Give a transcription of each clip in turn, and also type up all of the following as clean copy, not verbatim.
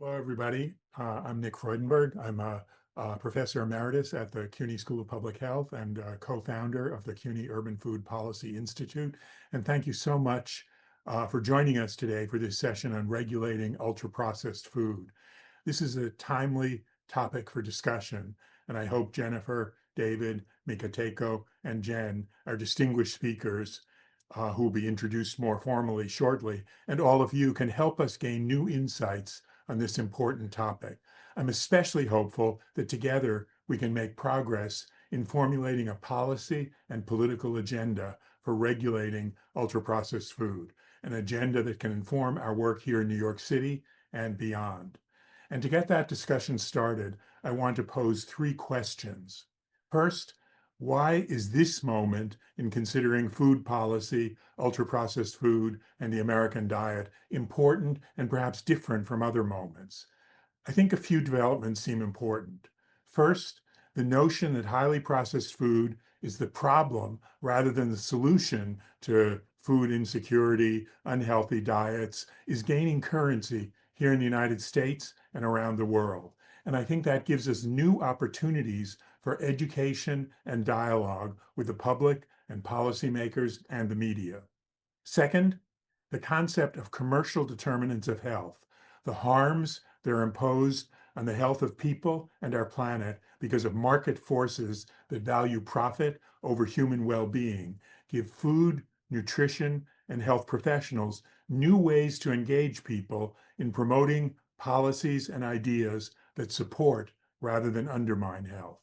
Hello, everybody. I'm Nick Freudenberg. I'm a Professor Emeritus at the CUNY School of Public Health and co-founder of the CUNY Urban Food Policy Institute. And thank you so much for joining us today for this session on regulating ultra-processed food. This is a timely topic for discussion, and I hope Jennifer, David, Mikateko, and Jen, our distinguished speakers, who will be introduced more formally shortly, and all of you can help us gain new insights on this important topic. I'm especially hopeful that together we can make progress in formulating a policy and political agenda for regulating ultra-processed food, an agenda that can inform our work here in New York City and beyond. And to get that discussion started, I want to pose three questions. First, why is this moment in considering food policy, ultra-processed food, and the American diet important and perhaps different from other moments? I think a few developments seem important. First, the notion that highly processed food is the problem rather than the solution to food insecurity, unhealthy diets, is gaining currency here in the United States and around the world. And I think that gives us new opportunities for education and dialogue with the public and policymakers and the media. Second, the concept of commercial determinants of health, the harms that are imposed on the health of people and our planet because of market forces that value profit over human well-being, give food, nutrition, and health professionals new ways to engage people in promoting policies and ideas that support rather than undermine health.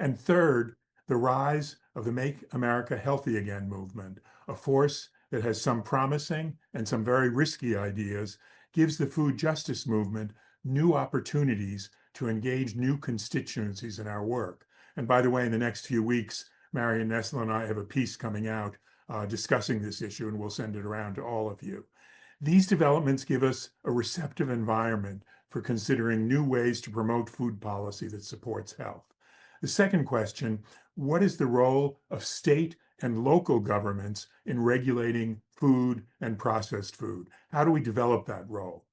And third, the rise of the Make America Healthy Again movement, a force that has some promising and some very risky ideas, gives the food justice movement new opportunities to engage new constituencies in our work. And by the way, in the next few weeks, Marion Nessel and I have a piece coming out discussing this issue, and we'll send it around to all of you. These developments give us a receptive environment for considering new ways to promote food policy that supports health. The second question, what is the role of state and local governments in regulating food and processed food? How do we develop that role?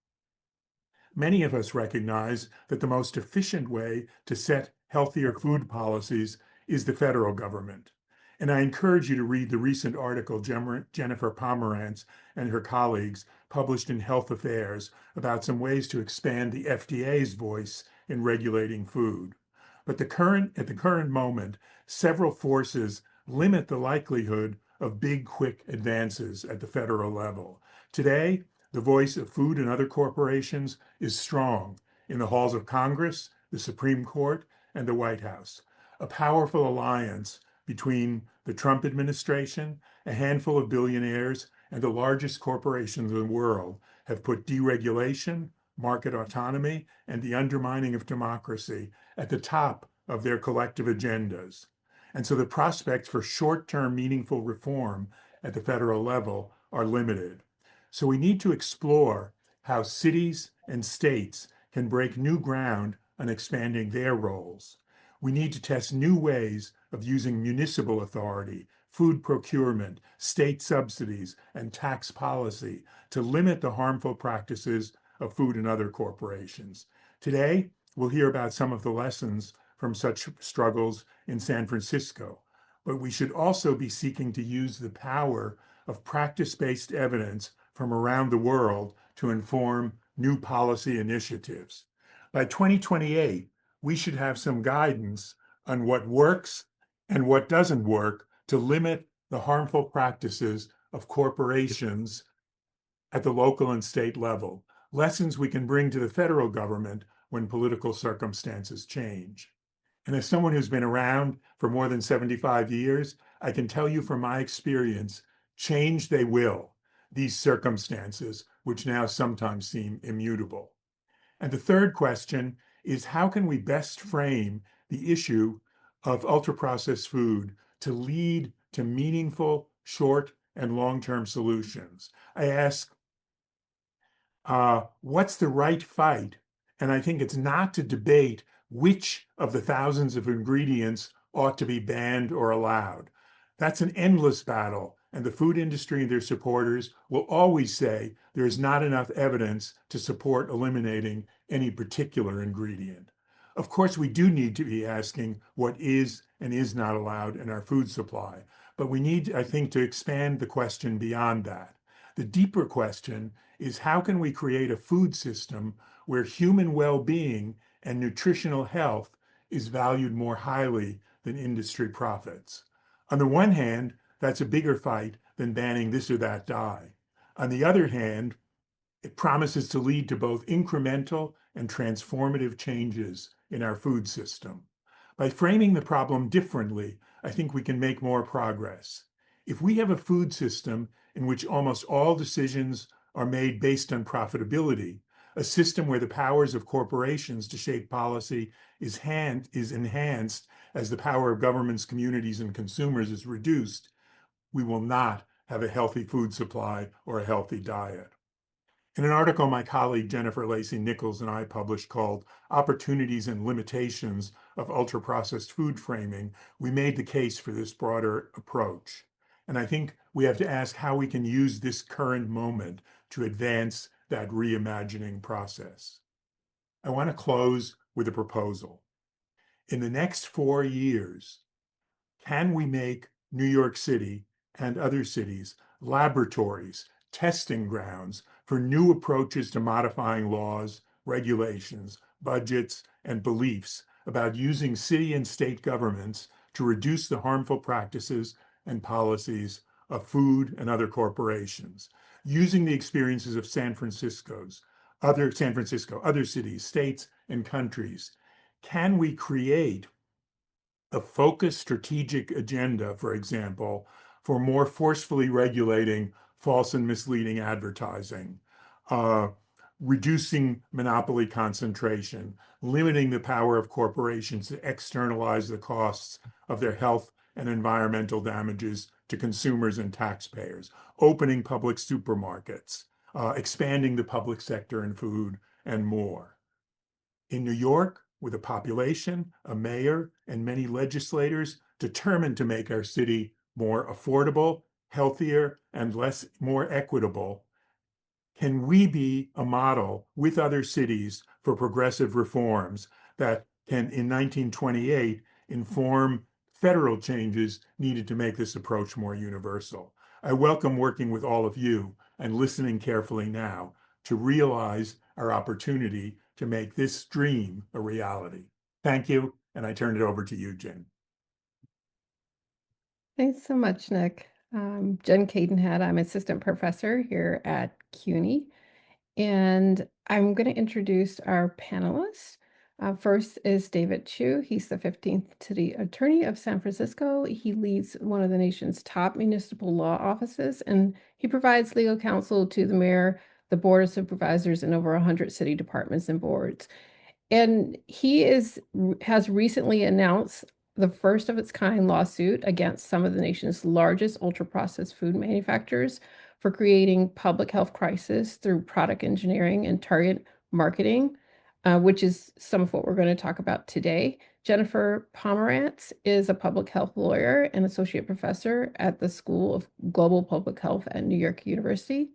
Many of us recognize that the most efficient way to set healthier food policies is the federal government. And I encourage you to read the recent article Jennifer Pomeranz and her colleagues published in Health Affairs about some ways to expand the FDA's voice in regulating food. But at the current moment, several forces limit the likelihood of big, quick advances at the federal level. Today, the voice of food and other corporations is strong in the halls of Congress, the Supreme Court, and the White House. A powerful alliance between the Trump administration, a handful of billionaires, and the largest corporations in the world have put deregulation, market autonomy, and the undermining of democracy at the top of their collective agendas. And so the prospects for short-term meaningful reform at the federal level are limited. So we need to explore how cities and states can break new ground on expanding their roles. We need to test new ways of using municipal authority, food procurement, state subsidies, and tax policy to limit the harmful practices of food and other corporations. Today, we'll hear about some of the lessons from such struggles in San Francisco, but we should also be seeking to use the power of practice-based evidence from around the world to inform new policy initiatives. By 2028, we should have some guidance on what works and what doesn't work to limit the harmful practices of corporations at the local and state level, lessons we can bring to the federal government when political circumstances change. And as someone who's been around for more than 75 years, I can tell you from my experience, change they will, these circumstances, which now sometimes seem immutable. And the third question is, how can we best frame the issue of ultra-processed food to lead to meaningful short and long-term solutions? I ask, what's the right fight? And I think it's not to debate which of the thousands of ingredients ought to be banned or allowed. That's an endless battle, and the food industry and their supporters will always say there is not enough evidence to support eliminating any particular ingredient. Of course, we do need to be asking what is and is not allowed in our food supply, but we need, I think, to expand the question beyond that. The deeper question is how can we create a food system where human well-being and nutritional health is valued more highly than industry profits? On the one hand, that's a bigger fight than banning this or that dye. On the other hand, it promises to lead to both incremental and transformative changes in our food system. By framing the problem differently, I think we can make more progress. If we have a food system in which almost all decisions are made based on profitability, a system where the powers of corporations to shape policy is enhanced as the power of governments, communities, and consumers is reduced, we will not have a healthy food supply or a healthy diet. In an article my colleague Jennifer Lacey-Nichols and I published called Opportunities and Limitations of Ultra-Processed Food Framing, we made the case for this broader approach. And I think we have to ask how we can use this current moment to advance that reimagining process. I want to close with a proposal. In the next 4 years, can we make New York City and other cities laboratories, testing grounds for new approaches to modifying laws, regulations, budgets, and beliefs about using city and state governments to reduce the harmful practices and policies of food and other corporations, using the experiences of San Francisco, other cities, states, and countries? Can we create a focused strategic agenda, for example, for more forcefully regulating false and misleading advertising, reducing monopoly concentration, limiting the power of corporations to externalize the costs of their health and environmental damages to consumers and taxpayers, opening public supermarkets, expanding the public sector in food, and more. In New York, with a population, a mayor, and many legislators determined to make our city more affordable, healthier, and more equitable, can we be a model with other cities for progressive reforms that can, in 1928, inform federal changes needed to make this approach more universal? I welcome working with all of you and listening carefully now to realize our opportunity to make this dream a reality. Thank you, and I turn it over to you, Jen. Thanks so much, Nick. Jen Cadenhead. I'm assistant professor here at CUNY, and I'm going to introduce our panelists. First is David Chiu. He's the 15th City Attorney of San Francisco. He leads one of the nation's top municipal law offices, and he provides legal counsel to the mayor, the board of supervisors, and over 100 city departments and boards. And he has recently announced the first of its kind lawsuit against some of the nation's largest ultra-processed food manufacturers for creating public health crisis through product engineering and target marketing, which is some of what we're going to talk about today. Jennifer Pomeranz is a public health lawyer and associate professor at the School of Global Public Health at New York University.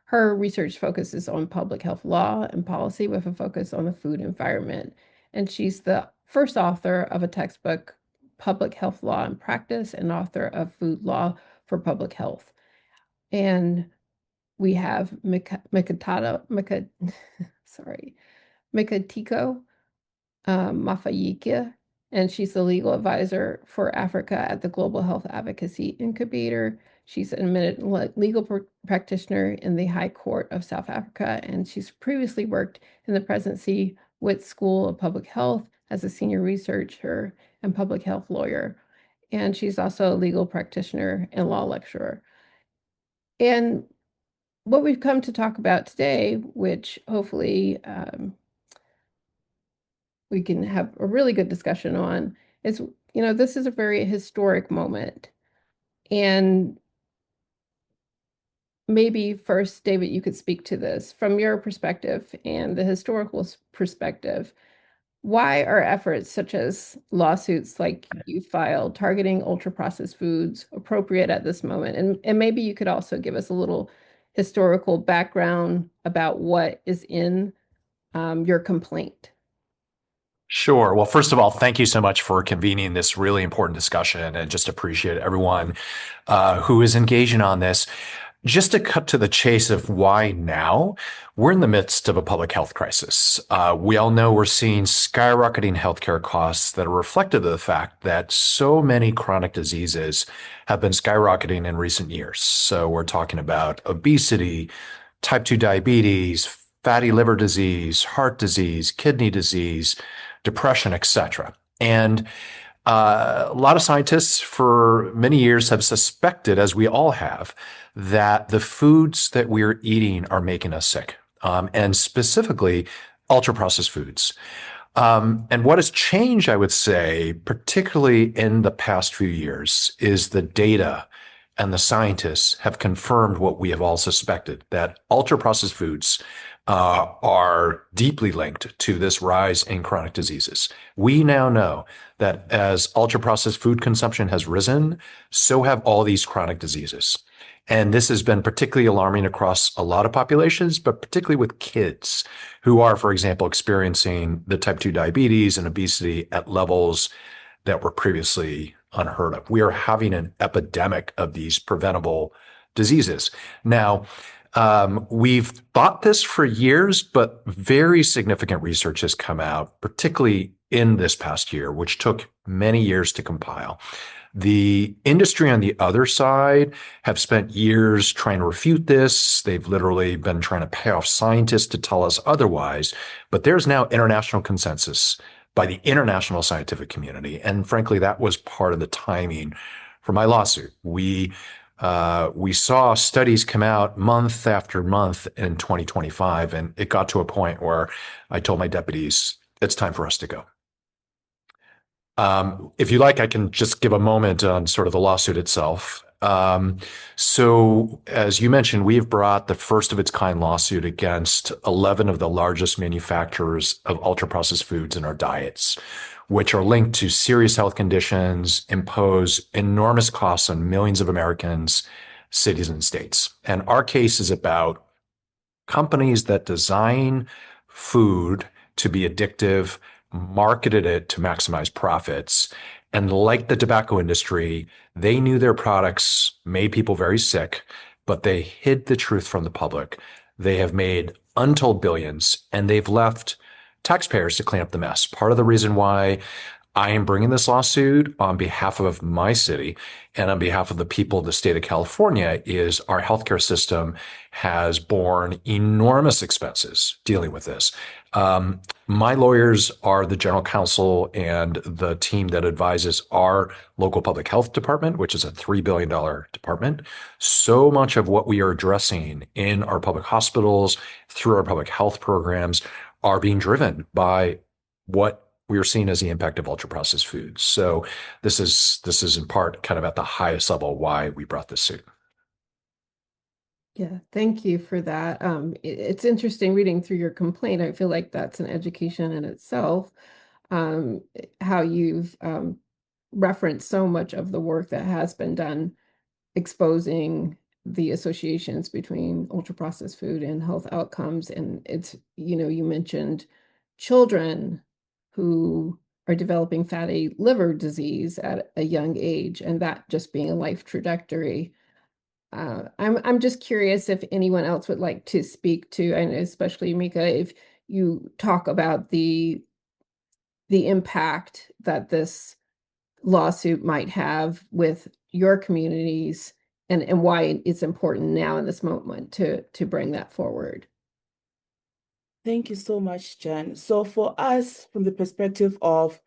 Her research focuses on public health law and policy with a focus on the food environment. And she's the first author of a textbook, Public Health Law and Practice, and author of Food Law for Public Health. And we have Mikateko Mafuyeka, and she's the legal advisor for Africa at the Global Health Advocacy Incubator. She's an admitted legal practitioner in the High Court of South Africa, and she's previously worked in the presidency with School of Public Health as a senior researcher and public health lawyer. And she's also a legal practitioner and law lecturer. And what we've come to talk about today, which hopefully we can have a really good discussion on, is, this is a very historic moment. And maybe first, David, you could speak to this from your perspective and the historical perspective. why are efforts such as lawsuits like you filed targeting ultra-processed foods appropriate at this moment? And maybe you could also give us a little historical background about what is in your complaint. Sure. Well, first of all, thank you so much for convening this really important discussion, and just appreciate everyone who is engaging on this. Just to cut to the chase of why now, we're in the midst of a public health crisis. We all know we're seeing skyrocketing healthcare costs that are reflective of the fact that so many chronic diseases have been skyrocketing in recent years. So we're talking about obesity, type 2 diabetes, fatty liver disease, heart disease, kidney disease, depression, etc. And a lot of scientists for many years have suspected, as we all have, that the foods that we're eating are making us sick, and specifically ultra-processed foods. And what has changed, I would say, particularly in the past few years, is the data and the scientists have confirmed what we have all suspected, that ultra-processed foods are deeply linked to this rise in chronic diseases. We now know that as ultra-processed food consumption has risen, so have all these chronic diseases. And this has been particularly alarming across a lot of populations, but particularly with kids who are, for example, experiencing the type 2 diabetes and obesity at levels that were previously unheard of. We are having an epidemic of these preventable diseases. Now, we've thought this for years, but very significant research has come out, particularly in this past year, which took many years to compile. The industry on the other side have spent years trying to refute this. They've literally been trying to pay off scientists to tell us otherwise. But there's now international consensus by the international scientific community. And frankly, that was part of the timing for my lawsuit. We saw studies come out month after month in 2025, and it got to a point where I told my deputies, it's time for us to go. If you like, I can just give a moment on sort of the lawsuit itself. So as you mentioned, we've brought the first of its kind lawsuit against 11 of the largest manufacturers of ultra-processed foods in our diets, which are linked to serious health conditions, impose enormous costs on millions of Americans, cities, and states. And our case is about companies that design food to be addictive, marketed it to maximize profits. And like the tobacco industry, they knew their products made people very sick, but they hid the truth from the public. They have made untold billions, and they've left taxpayers to clean up the mess. Part of the reason why I am bringing this lawsuit on behalf of my city and on behalf of the people of the state of California is our healthcare system has borne enormous expenses dealing with this. My lawyers are the general counsel and the team that advises our local public health department, which is a $3 billion department. So much of what we are addressing in our public hospitals through our public health programs are being driven by what we are seeing as the impact of ultra-processed foods. So this is in part kind of at the highest level why we brought this suit. Yeah, thank you for that. It's interesting reading through your complaint. I feel like that's an education in itself, how you've referenced so much of the work that has been done exposing the associations between ultra-processed food and health outcomes. And it's, you mentioned children who are developing fatty liver disease at a young age, and that just being a life trajectory. I'm just curious if anyone else would like to speak to, and especially Mika, if you talk about the impact that this lawsuit might have with your communities, and why it's important now in this moment to bring that forward. Thank you so much, Jen. So for us, from the perspective of,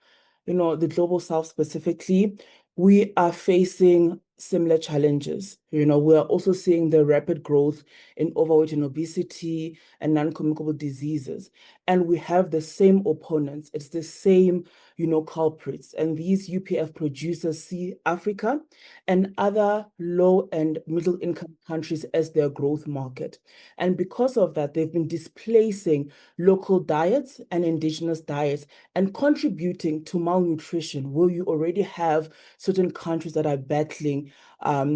the Global South specifically, we are facing similar challenges. We are also seeing the rapid growth in overweight and obesity and non-communicable diseases. And we have the same opponents. It's the same, culprits. And these UPF producers see Africa and other low and middle income countries as their growth market. And because of that, they've been displacing local diets and indigenous diets and contributing to malnutrition, where you already have certain countries that are battling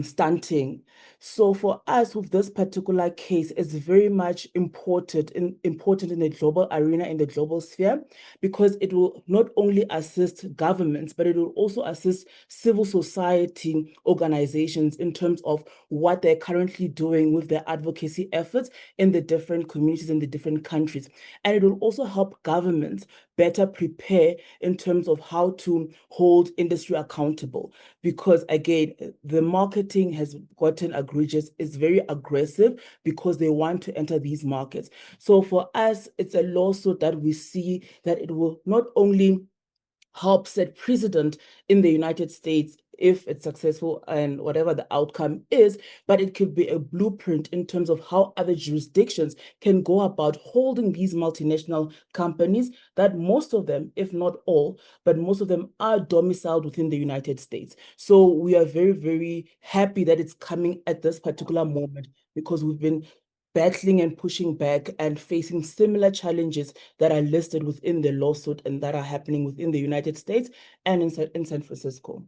stunting. So for us, with this particular case, it's very much important in the global arena, in the global sphere, because it will not only assist governments, but it will also assist civil society organizations in terms of what they're currently doing with their advocacy efforts in the different communities in the different countries. And it will also help governments better prepare in terms of how to hold industry accountable. Because again, the marketing has gotten egregious, it's very aggressive because they want to enter these markets. So for us, it's a lawsuit that we see that it will not only help set precedent in the United States if it's successful and whatever the outcome is, but it could be a blueprint in terms of how other jurisdictions can go about holding these multinational companies that most of them, if not all, but most of them are domiciled within the United States. So we are very, very happy that it's coming at this particular moment, because we've been battling and pushing back and facing similar challenges that are listed within the lawsuit and that are happening within the United States and in San Francisco.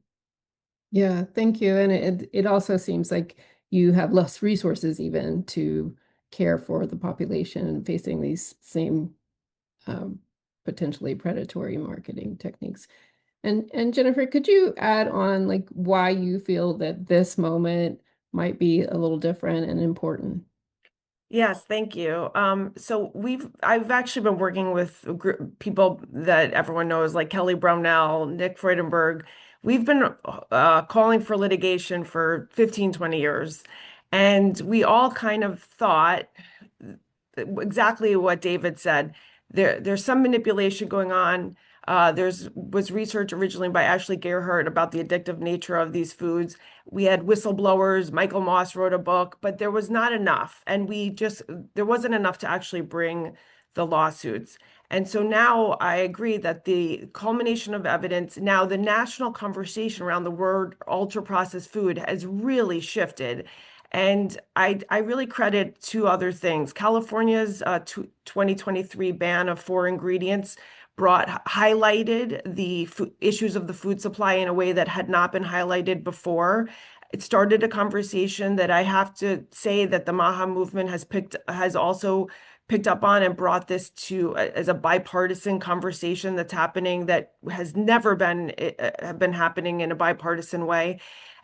Yeah, thank you. And it also seems like you have less resources even to care for the population facing these same potentially predatory marketing techniques. And Jennifer, could you add on like why you feel that this moment might be a little different and important? Yes, thank you. So I've actually been working with people that everyone knows, like Kelly Brownell, Nick Freudenberg. We've been calling for litigation for 15, 20 years. And we all kind of thought exactly what David said. There's some manipulation going on. Was research originally by Ashley Gerhardt about the addictive nature of these foods. We had whistleblowers. Michael Moss wrote a book, but there was not enough. And there wasn't enough to actually bring the lawsuits. And so now I agree that the culmination of evidence, now the national conversation around the word ultra processed food has really shifted. And I really credit two other things. California's 2023 ban of 4 ingredients highlighted the issues of the food supply in a way that had not been highlighted before. It started a conversation that I have to say that the MAHA movement has also picked up on and brought this to as a bipartisan conversation that's happening, that has never been happening in a bipartisan way.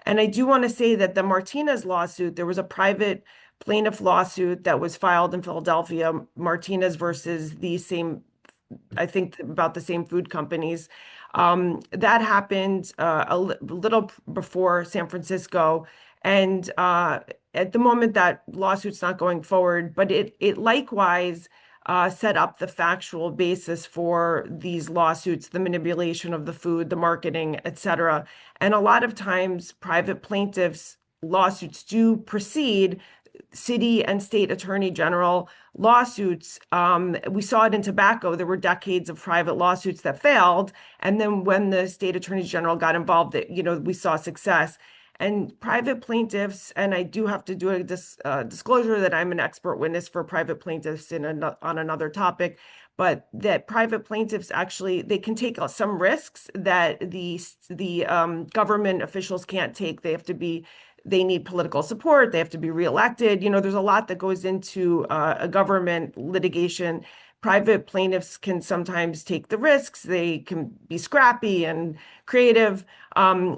And I do want to say that the Martinez lawsuit, there was a private plaintiff lawsuit that was filed in Philadelphia, Martinez versus the same, I think about the same food companies. That happened a little before San Francisco. And at the moment, that lawsuit's not going forward, but it likewise set up the factual basis for these lawsuits, the manipulation of the food, the marketing, et cetera. And a lot of times, private plaintiffs' lawsuits do precede city and state attorney general lawsuits. We saw it in tobacco. There were decades of private lawsuits that failed. And then when the state attorneys general got involved, we saw success. And private plaintiffs, and I do have to do a disclosure that I'm an expert witness for private plaintiffs on another topic, but that private plaintiffs actually, they can take some risks that the government officials can't take. They need political support. They have to be reelected. There's a lot that goes into a government litigation. Private plaintiffs can sometimes take the risks. They can be scrappy and creative.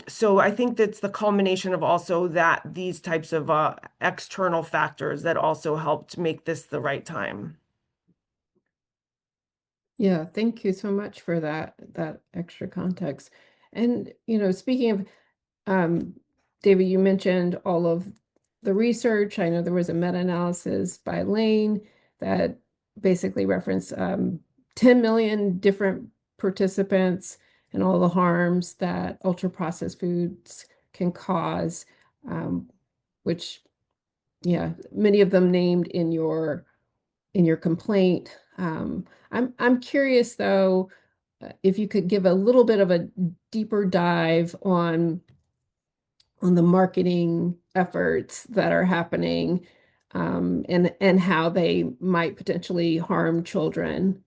So I think that's the culmination of also these types of external factors that also helped make this the right time. Yeah, thank you so much for that extra context. And speaking of David, you mentioned all of the research. I know there was a meta-analysis by Lane that basically referenced 10 million different participants and all the harms that ultra-processed foods can cause. which, yeah, many of them named in your complaint. I'm curious though, if you could give a little bit of a deeper dive on the marketing efforts that are happening, and how they might potentially harm children.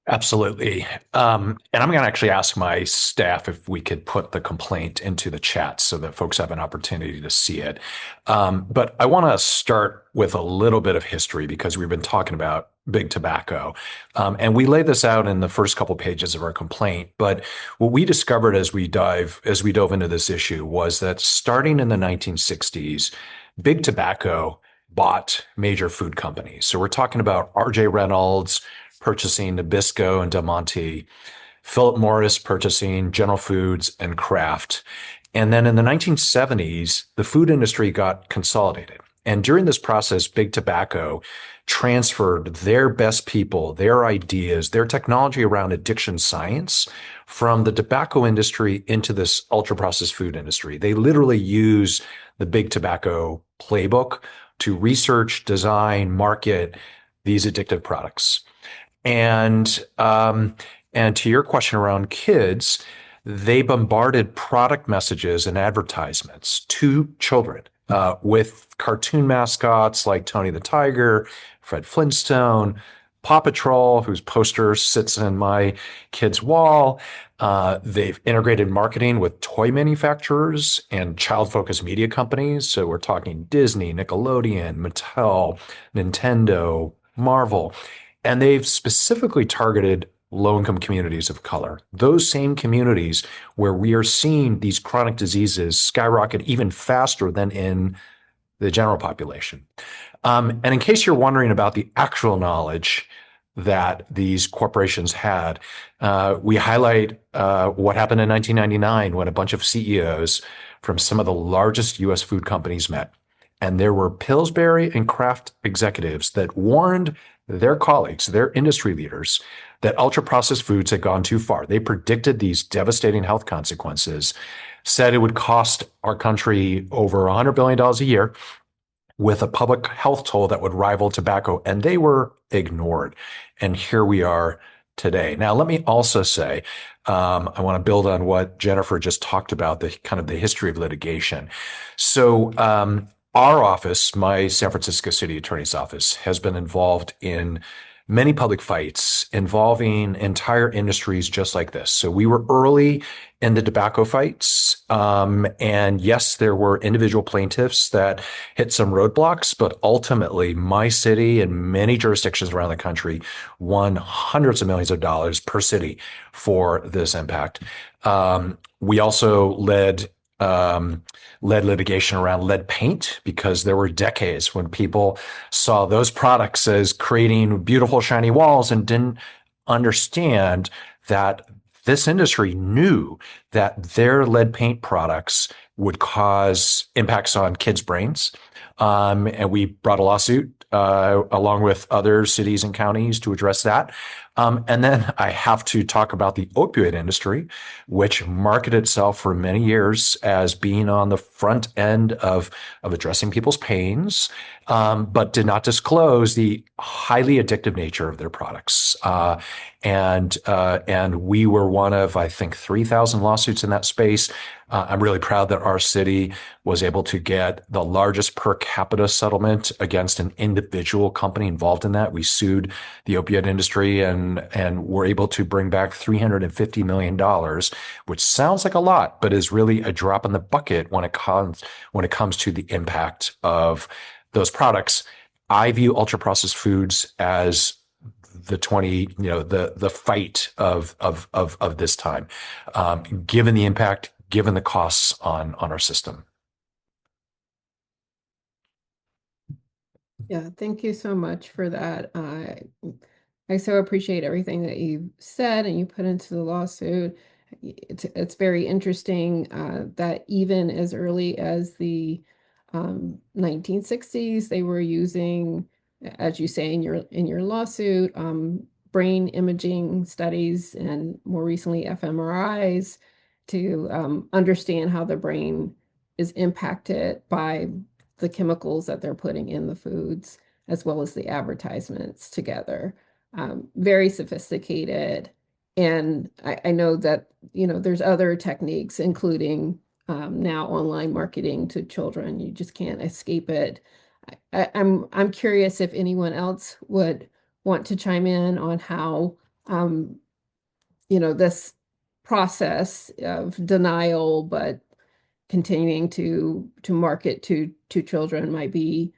Absolutely. And I'm going to actually ask my staff if we could put the complaint into the chat so that folks have an opportunity to see it. But I want to start with a little bit of history because we've been talking about big tobacco. And we lay this out in the first couple pages of our complaint. But what we discovered as we dove into this issue was that starting in the 1960s, big tobacco bought major food companies. So we're talking about R.J. Reynolds purchasing Nabisco and Del Monte, Philip Morris purchasing General Foods and Kraft. And then in the 1970s, the food industry got consolidated. And during this process, big tobacco transferred their best people, their ideas, their technology around addiction science from the tobacco industry into this ultra processed food industry. They literally use the big tobacco playbook to research, design, market these addictive products. And to your question around kids, they bombarded product messages and advertisements to children with cartoon mascots like Tony the Tiger, Fred Flintstone, Paw Patrol, whose poster sits in my kid's wall. They've integrated marketing with toy manufacturers and child-focused media companies. So we're talking Disney, Nickelodeon, Mattel, Nintendo, Marvel. And they've specifically targeted low-income communities of color, those same communities where we are seeing these chronic diseases skyrocket even faster than in the general population. And in case you're wondering about the actual knowledge that these corporations had, we highlight what happened in 1999 when a bunch of CEOs from some of the largest U.S. food companies met. And there were Pillsbury and Kraft executives that warned their colleagues, their industry leaders, that ultra-processed foods had gone too far. They predicted these devastating health consequences, said it would cost our country over $100 billion a year with a public health toll that would rival tobacco, and they were ignored. And here we are today. Now, let me also say, I want to build on what Jennifer just talked about, the kind of the history of litigation. So, our office, my San Francisco City Attorney's Office, has been involved in many public fights involving entire industries just like this. So we were early in the tobacco fights. And yes, there were individual plaintiffs that hit some roadblocks, but ultimately my city and many jurisdictions around the country won hundreds of millions of dollars per city for this impact. We also led litigation around lead paint because there were decades when people saw those products as creating beautiful, shiny walls and didn't understand that this industry knew that their lead paint products would cause impacts on kids' brains. And we brought a lawsuit along with other cities and counties to address that. And then I have to talk about the opioid industry, which marketed itself for many years as being on the front end of addressing people's pains, but did not disclose the highly addictive nature of their products. And we were one of, I think, 3,000 lawsuits in that space. I'm really proud that our city was able to get the largest per capita settlement against an individual company involved in that. We sued the opioid industry and were able to bring back $350 million, which sounds like a lot, but is really a drop in the bucket when it comes to the impact of those products. I view ultra processed foods as the fight of this time, given the impact, given the costs on our system. Yeah, thank you so much for that. I so appreciate everything that you said and you put into the lawsuit. It's very interesting that even as early as the 1960s, they were using, as you say in your lawsuit, brain imaging studies and more recently fMRIs to understand how the brain is impacted by the chemicals that they're putting in the foods, as well as the advertisements together. Very sophisticated. And I know that, there's other techniques, including now online marketing to children. You just can't escape it. I'm curious if anyone else would want to chime in on how this process of denial, but continuing to market to children might be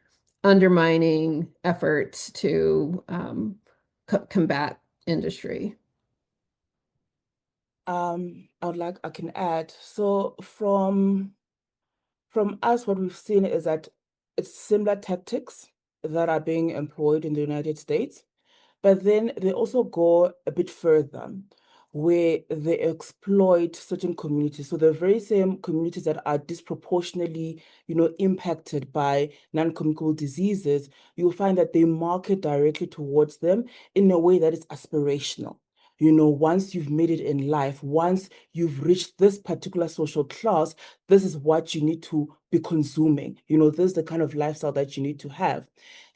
undermining efforts to combat industry. I can add. So from us, what we've seen is that it's similar tactics that are being employed in the United States, but then they also go a bit further, where they exploit certain communities. So the very same communities that are disproportionately, impacted by non-communicable diseases, you'll find that they market directly towards them in a way that is aspirational. Once you've made it in life, once you've reached this particular social class, this is what you need to be consuming. This is the kind of lifestyle that you need to have.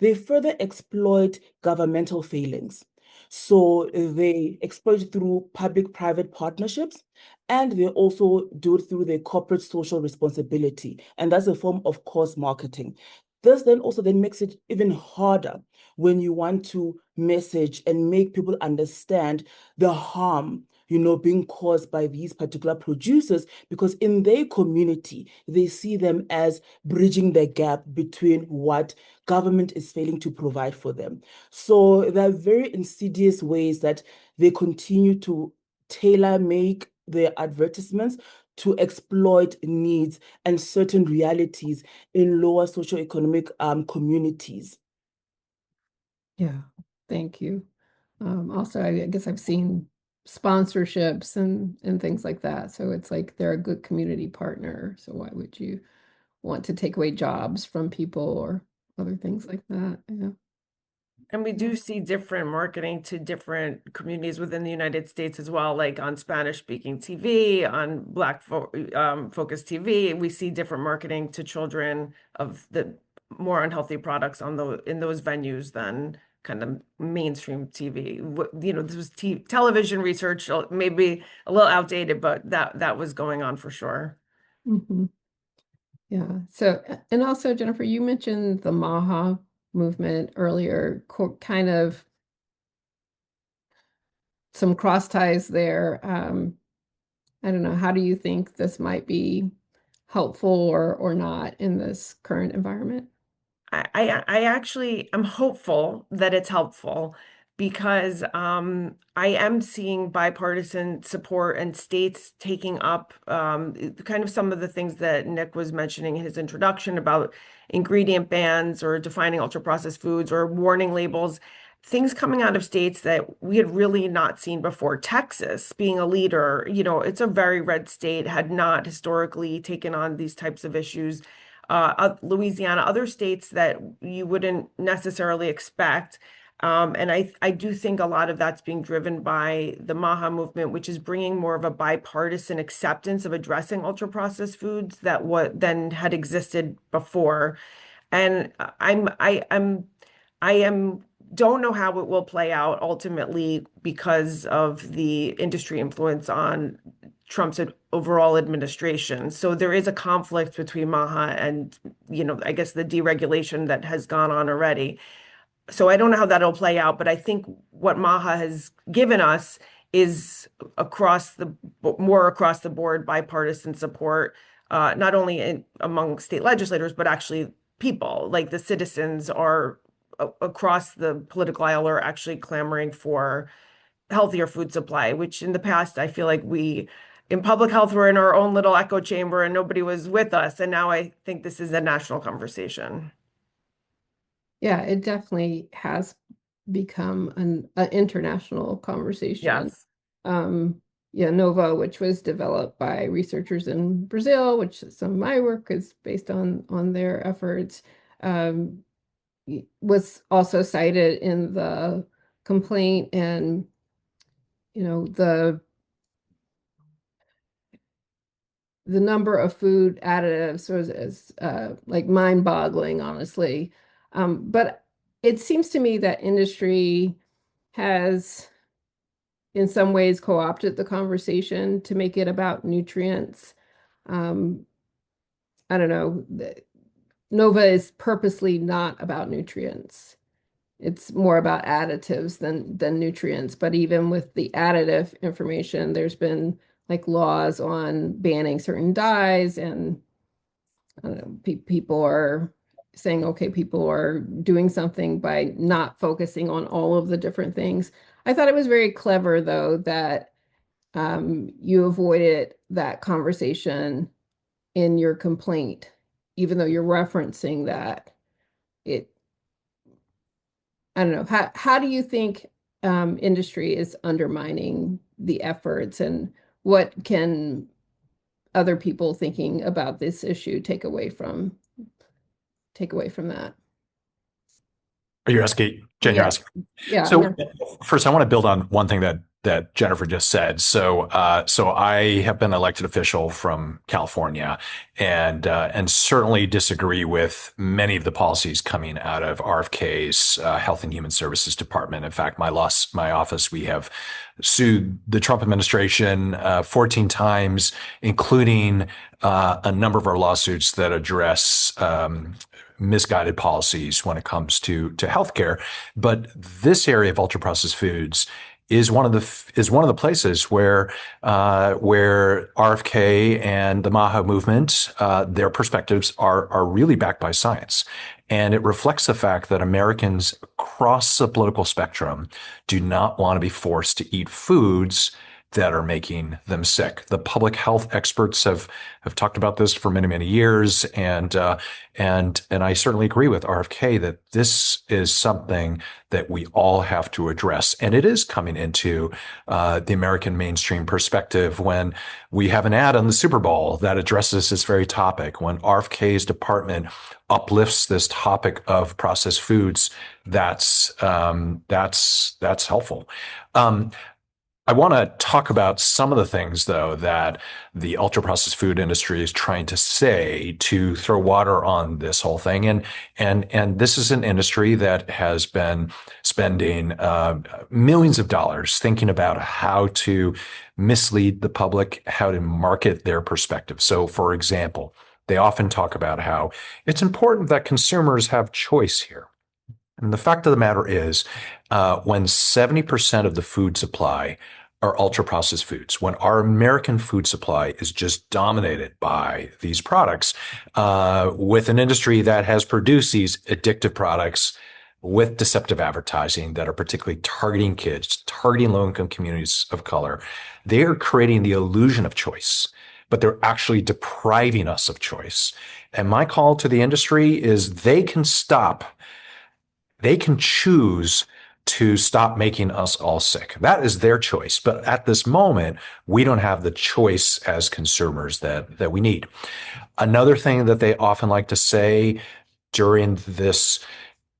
They further exploit governmental failings. So they exploit it through public-private partnerships, and they also do it through their corporate social responsibility. And that's a form of course marketing. This then also makes it even harder when you want to message and make people understand the harm being caused by these particular producers, because in their community, they see them as bridging the gap between what government is failing to provide for them. So there are very insidious ways that they continue to tailor make their advertisements to exploit needs and certain realities in lower socioeconomic communities. Yeah, thank you. Also, I guess I've seen sponsorships and things like that. So it's like they're a good community partner. So why would you want to take away jobs from people or other things like that? Yeah. And we do see different marketing to different communities within the United States as well, like on Spanish-speaking TV, on Black focused TV. We see different marketing to children of the more unhealthy products in those venues than kind of mainstream TV. This was television research, maybe a little outdated, but that was going on for sure. Mm-hmm. Yeah. So, and also, Jennifer, you mentioned the MAHA movement earlier, kind of some cross ties there. I don't know, how do you think this might be helpful or not in this current environment? I actually am hopeful that it's helpful because I am seeing bipartisan support and states taking up kind of some of the things that Nick was mentioning in his introduction about ingredient bans or defining ultra-processed foods or warning labels, things coming out of states that we had really not seen before. Texas being a leader, it's a very red state, had not historically taken on these types of issues. Louisiana, other states that you wouldn't necessarily expect. And I do think a lot of that's being driven by the MAHA movement, which is bringing more of a bipartisan acceptance of addressing ultra-processed foods that what then had existed before. And I am don't know how it will play out ultimately because of the industry influence on Trump's overall administration. So there is a conflict between MAHA and, I guess the deregulation that has gone on already. So I don't know how that'll play out, but I think what MAHA has given us is more across the board bipartisan support, not only among state legislators, but actually people, like the citizens are across the political aisle are actually clamoring for healthier food supply, which in the past, I feel like we in public health were in our own little echo chamber and nobody was with us. And now I think this is a national conversation. Yeah, it definitely has become an international conversation. Yes. Yeah, Nova, which was developed by researchers in Brazil, which some of my work is based on their efforts, was also cited in the complaint, and the the number of food additives is like mind-boggling, honestly. But it seems to me that industry has, in some ways, co-opted the conversation to make it about nutrients. I don't know. Nova is purposely not about nutrients. It's more about additives than nutrients. But even with the additive information, there's been like laws on banning certain dyes, and I don't know, people are saying, okay, people are doing something by not focusing on all of the different things. I thought it was very clever, though, that you avoided that conversation in your complaint, even though you're referencing that it, I don't know, how do you think industry is undermining the efforts, and what can other people thinking about this issue take away from that? Are you asking, Jen, you're Yes. asking? Yeah. So first, I want to build on one thing that Jennifer just said. So I have been elected official from California, and certainly disagree with many of the policies coming out of RFK's Health and Human Services Department. In fact, my office, we have sued the Trump administration 14 times, including a number of our lawsuits that address misguided policies when it comes to healthcare. But this area of ultra processed foods is one of the places where RFK and the MAHA movement, their perspectives are really backed by science. And it reflects the fact that Americans across the political spectrum do not want to be forced to eat foods that are making them sick. The public health experts have talked about this for many, many years, and I certainly agree with RFK that this is something that we all have to address. And it is coming into the American mainstream perspective when we have an ad on the Super Bowl that addresses this very topic. When RFK's department uplifts this topic of processed foods, that's helpful. I want to talk about some of the things, though, that the ultra-processed food industry is trying to say to throw water on this whole thing. And this is an industry that has been spending millions of dollars thinking about how to mislead the public, how to market their perspective. So, for example, they often talk about how it's important that consumers have choice here. And the fact of the matter is, when 70% of the food supply are ultra-processed foods, when our American food supply is just dominated by these products, with an industry that has produced these addictive products with deceptive advertising that are particularly targeting kids, targeting low-income communities of color, they are creating the illusion of choice, but they're actually depriving us of choice. And my call to the industry is they can choose to stop making us all sick. That is their choice. But at this moment, we don't have the choice as consumers that we need. Another thing that they often like to say during this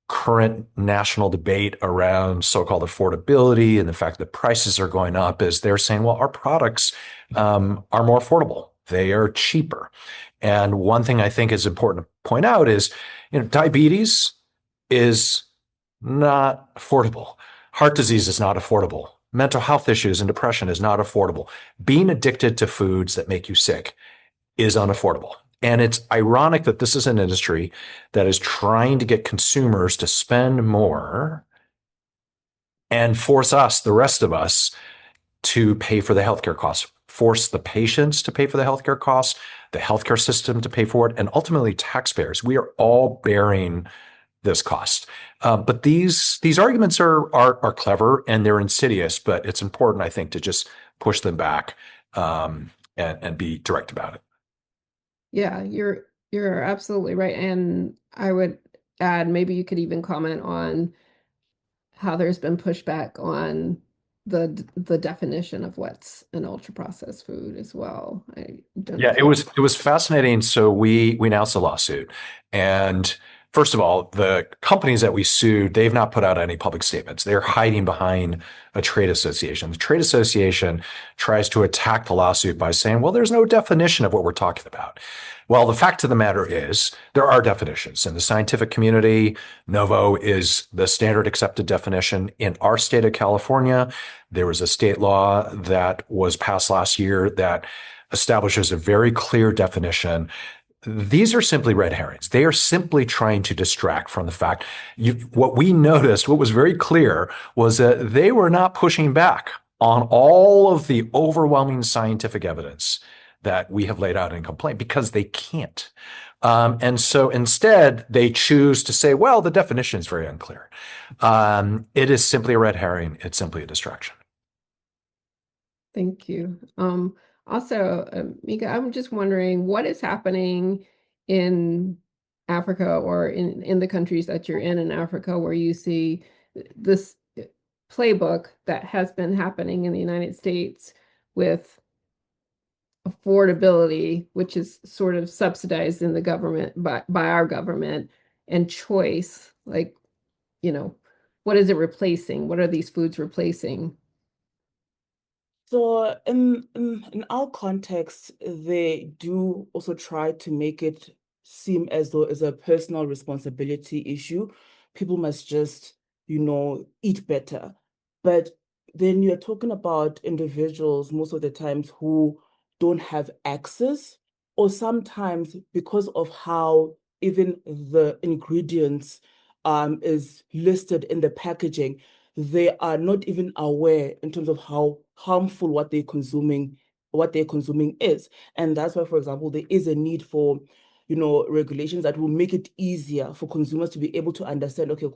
current national debate around so-called affordability and the fact that prices are going up is they're saying, well, our products are more affordable. They are cheaper. And one thing I think is important to point out is, diabetes is not affordable. Heart disease is not affordable. Mental health issues and depression is not affordable. Being addicted to foods that make you sick is unaffordable. And it's ironic that this is an industry that is trying to get consumers to spend more and force us, the rest of us, to pay for the healthcare costs, force the patients to pay for the healthcare costs, the healthcare system to pay for it, and ultimately taxpayers. We are all bearing this cost. But these arguments are clever and they're insidious, but it's important, I think, to just push them back and be direct about it. Yeah, you're absolutely right. And I would add, maybe you could even comment on how there's been pushback on the definition of what's an ultra processed food as well. I don't know Yeah, it was fascinating. So we announced a lawsuit, and First of all, the companies that we sued, they've not put out any public statements. They're hiding behind a trade association. The trade association tries to attack the lawsuit by saying, well, there's no definition of what we're talking about. Well, the fact of the matter is there are definitions. In the scientific community, NOVO is the standard accepted definition. In our state of California, there was a state law that was passed last year that establishes a very clear definition. These are simply red herrings. They are simply trying to distract from the fact. What we noticed, what was very clear, was that they were not pushing back on all of the overwhelming scientific evidence that we have laid out in complaint because they can't. And so instead, they choose to say, well, the definition is very unclear. It is simply a red herring. It's simply a distraction. Thank you. Also, Mika, I'm just wondering what is happening in Africa or in the countries that you're in Africa where you see this playbook that has been happening in the United States with affordability, which is sort of subsidized in the government by our government, and choice, like, what is it replacing? What are these foods replacing? So in our context, they do also try to make it seem as though it's a personal responsibility issue. People must just, eat better. But then you're talking about individuals most of the times who don't have access, or sometimes because of how even the ingredients is listed in the packaging, they are not even aware in terms of how harmful what they're consuming is. And that's why, for example, there is a need for regulations that will make it easier for consumers to be able to understand, okay,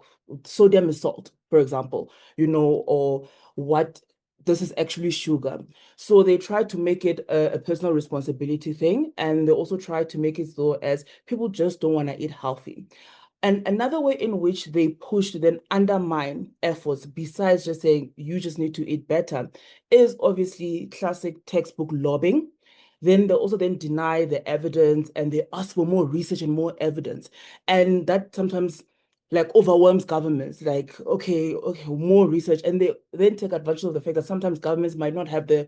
sodium is salt, for example, or what this is actually sugar. So they try to make it a personal responsibility thing, and they also try to make it so as people just don't want to eat healthy. And another way in which they push to then undermine efforts, besides just saying you just need to eat better, is obviously classic textbook lobbying. Then they also then deny the evidence and they ask for more research and more evidence. And that sometimes overwhelms governments, okay, more research. And they then take advantage of the fact that sometimes governments might not have the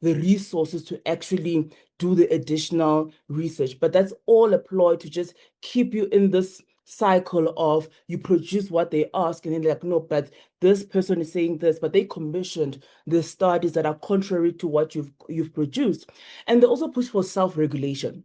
resources to actually do the additional research. But that's all a ploy to just keep you in this cycle of you produce what they ask, and then they're like, no, but this person is saying this, but they commissioned the studies that are contrary to what you've produced. And they also push for self-regulation.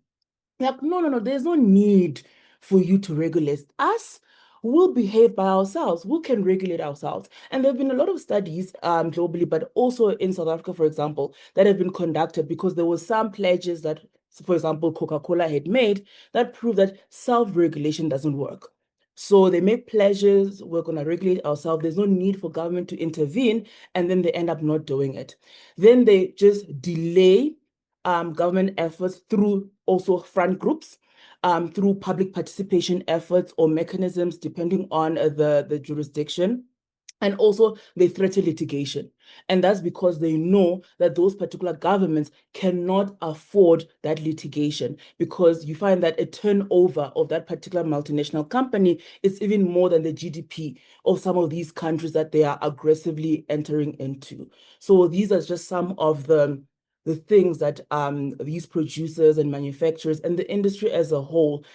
Like, no, there's no need for you to regulate us. We'll behave by ourselves. We can regulate ourselves. And there have been a lot of studies globally, but also in South Africa, for example, that have been conducted because there were some pledges that, for example, Coca-Cola had made that prove that self-regulation doesn't work. So they make pledges, we're going to regulate ourselves. There's no need for government to intervene, and then they end up not doing it. Then they just delay government efforts through also front groups, through public participation efforts or mechanisms, depending on the jurisdiction. And also they threaten litigation. And that's because they know that those particular governments cannot afford that litigation, because you find that a turnover of that particular multinational company is even more than the GDP of some of these countries that they are aggressively entering into. So these are just some of the things that these producers and manufacturers and the industry as a whole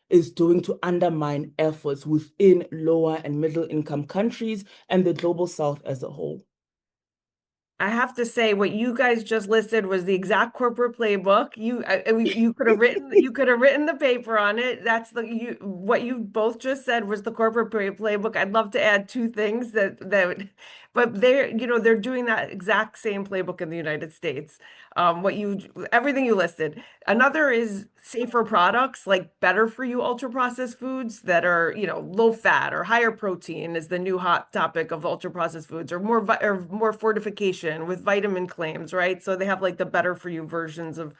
is doing to undermine efforts within lower and middle income countries and the global south as a whole. I have to say, what you guys just listed was the exact corporate playbook. You could have written the paper on it. That's what you both just said was the corporate playbook. I'd love to add two things but they're doing that exact same playbook in the United States. Everything you listed. Another is safer products, like better for you ultra processed foods that are, low fat or higher protein is the new hot topic of ultra processed foods, or more fortification with vitamin claims, right? So they have like the better for you versions of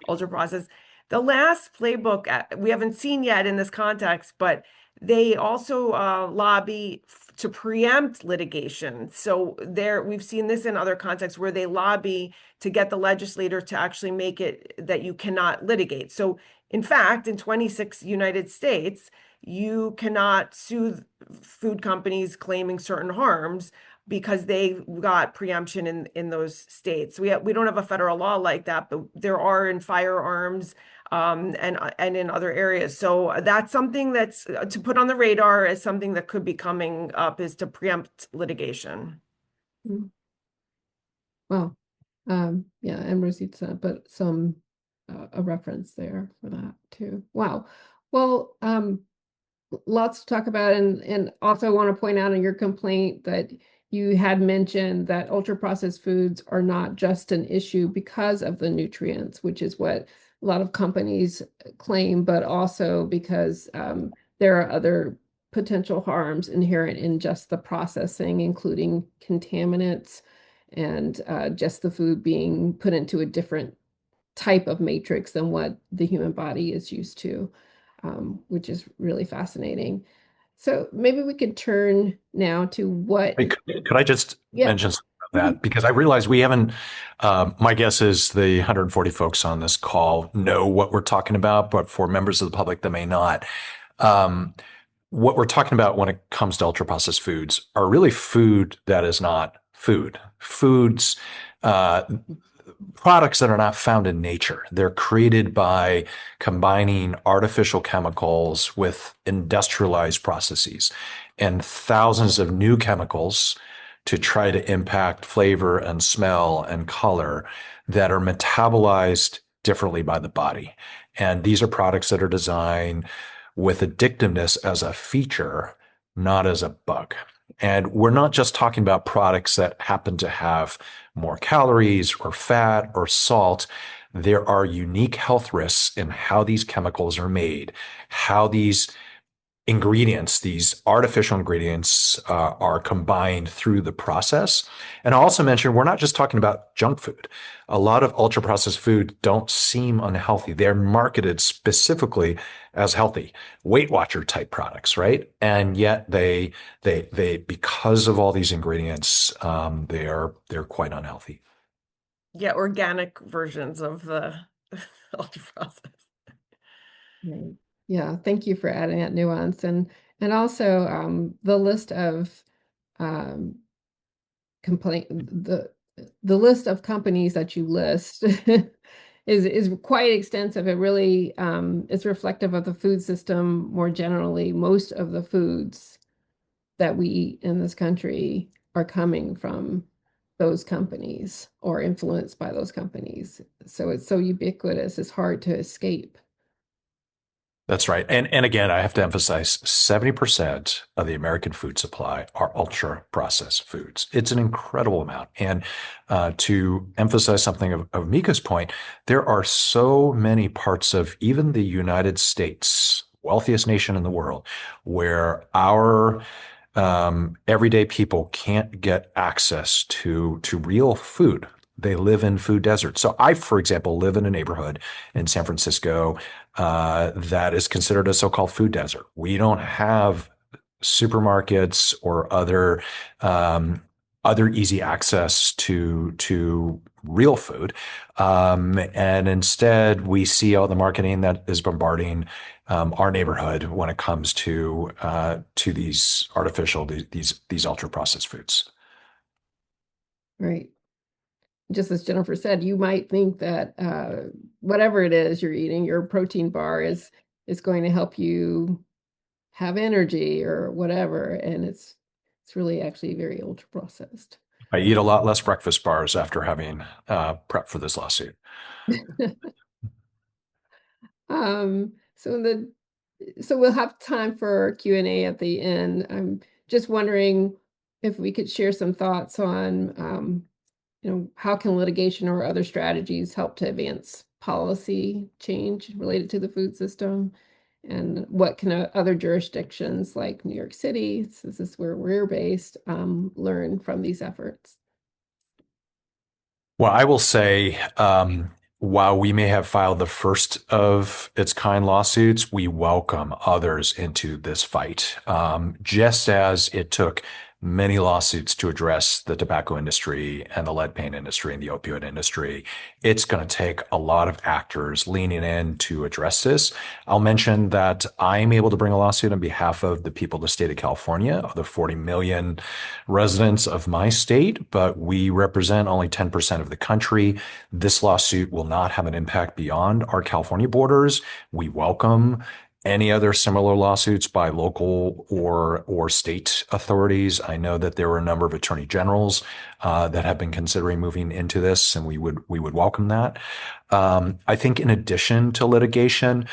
ultra processed. The last playbook we haven't seen yet in this context, but they also lobby to preempt litigation. So we've seen this in other contexts where they lobby to get the legislator to actually make it that you cannot litigate. So in fact, in 26 United States, you cannot sue food companies claiming certain harms because they got preemption in those states. We don't have a federal law like that, but there are in firearms and in other areas. So that's something that's to put on the radar as something that could be coming up, is to preempt litigation. Mm. Well, yeah, and Rosita, but some a reference there for that too. Wow. Well, lots to talk about, and also want to point out in your complaint that you had mentioned that ultra processed foods are not just an issue because of the nutrients, which is what a lot of companies claim, but also because there are other potential harms inherent in just the processing, including contaminants and just the food being put into a different type of matrix than what the human body is used to, which is really fascinating. So maybe we could turn now to what. Hey, could I just Yeah. mention something about that? Because I realize we haven't, my guess is the 140 folks on this call know what we're talking about, but for members of the public that may not, what we're talking about when it comes to ultra processed foods are really food that is not food. Foods, products that are not found in nature. They're created by combining artificial chemicals with industrialized processes and thousands of new chemicals to try to impact flavor and smell and color that are metabolized differently by the body. And these are products that are designed with addictiveness as a feature, not as a bug. And we're not just talking about products that happen to have more calories or fat or salt. There are unique health risks in how these chemicals are made, how these ingredients, these artificial ingredients, are combined through the process. And I also mentioned we're not just talking about junk food. A lot of ultra processed food don't seem unhealthy. They're marketed specifically as healthy, Weight Watcher type products, right? And yet they because of all these ingredients, they're quite unhealthy. Yeah, organic versions of the ultra processed. Right. Yeah, thank you for adding that nuance, and also the list of um, complaint the list of companies that you list is quite extensive. It really is reflective of the food system more generally. Most of the foods that we eat in this country are coming from those companies or influenced by those companies. So it's so ubiquitous, it's hard to escape. That's right. And again, I have to emphasize 70% of the American food supply are ultra processed foods. It's an incredible amount. And to emphasize something of Mika's point, there are so many parts of even the United States, wealthiest nation in the world, where our everyday people can't get access to real food. They live in food deserts. So I, for example, live in a neighborhood in San Francisco that is considered a so-called food desert. We don't have supermarkets or other easy access to real food, and instead we see all the marketing that is bombarding our neighborhood when it comes to these artificial these ultra processed foods. Right. Just as Jennifer said, you might think that whatever it is you're eating, your protein bar is going to help you have energy or whatever, and it's really actually very ultra processed. I eat a lot less breakfast bars after having prepped for this lawsuit. So we'll have time for Q&A at the end. I'm just wondering if we could share some thoughts on how can litigation or other strategies help to advance policy change related to the food system, and what can other jurisdictions like New York City, since this is where we're based, learn from these efforts? Well, I will say, while we may have filed the first of its kind lawsuits, we welcome others into this fight. Just as it took many lawsuits to address the tobacco industry and the lead paint industry and the opioid industry. It's going to take a lot of actors leaning in to address this. I'll mention that I'm able to bring a lawsuit on behalf of the people of the state of California, of the 40 million residents of my state, but we represent only 10% of the country. This lawsuit will not have an impact beyond our California borders. We welcome any other similar lawsuits by local or state authorities. I know that there were a number of attorney generals that have been considering moving into this, and we would welcome that. I think in addition to litigation,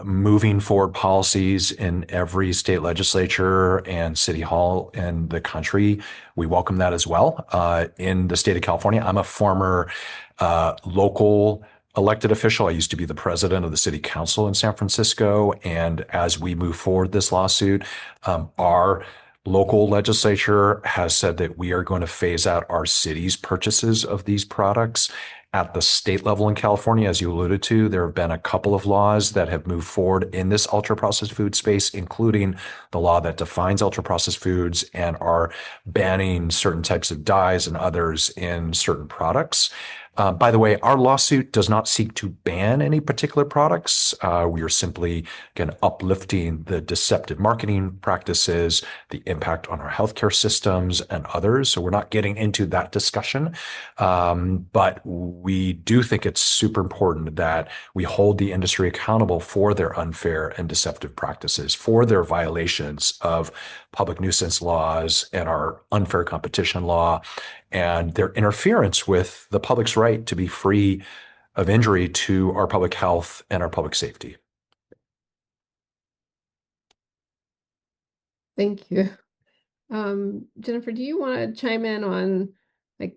moving forward policies in every state legislature and city hall in the country, we welcome that as well. In the state of California, I'm a former local elected official. I used to be the president of the city council in San Francisco. And as we move forward this lawsuit, our local legislature has said that we are going to phase out our city's purchases of these products. At the state level in California, as you alluded to, there have been a couple of laws that have moved forward in this ultra-processed food space, including the law that defines ultra-processed foods and are banning certain types of dyes and others in certain products. By the way, our lawsuit does not seek to ban any particular products. We are simply, again, uplifting the deceptive marketing practices, the impact on our healthcare systems and others. So we're not getting into that discussion. But we do think it's super important that we hold the industry accountable for their unfair and deceptive practices, for their violations of public nuisance laws and our unfair competition law, and their interference with the public's right to be free of injury to our public health and our public safety. Thank you. Jennifer, do you want to chime in on like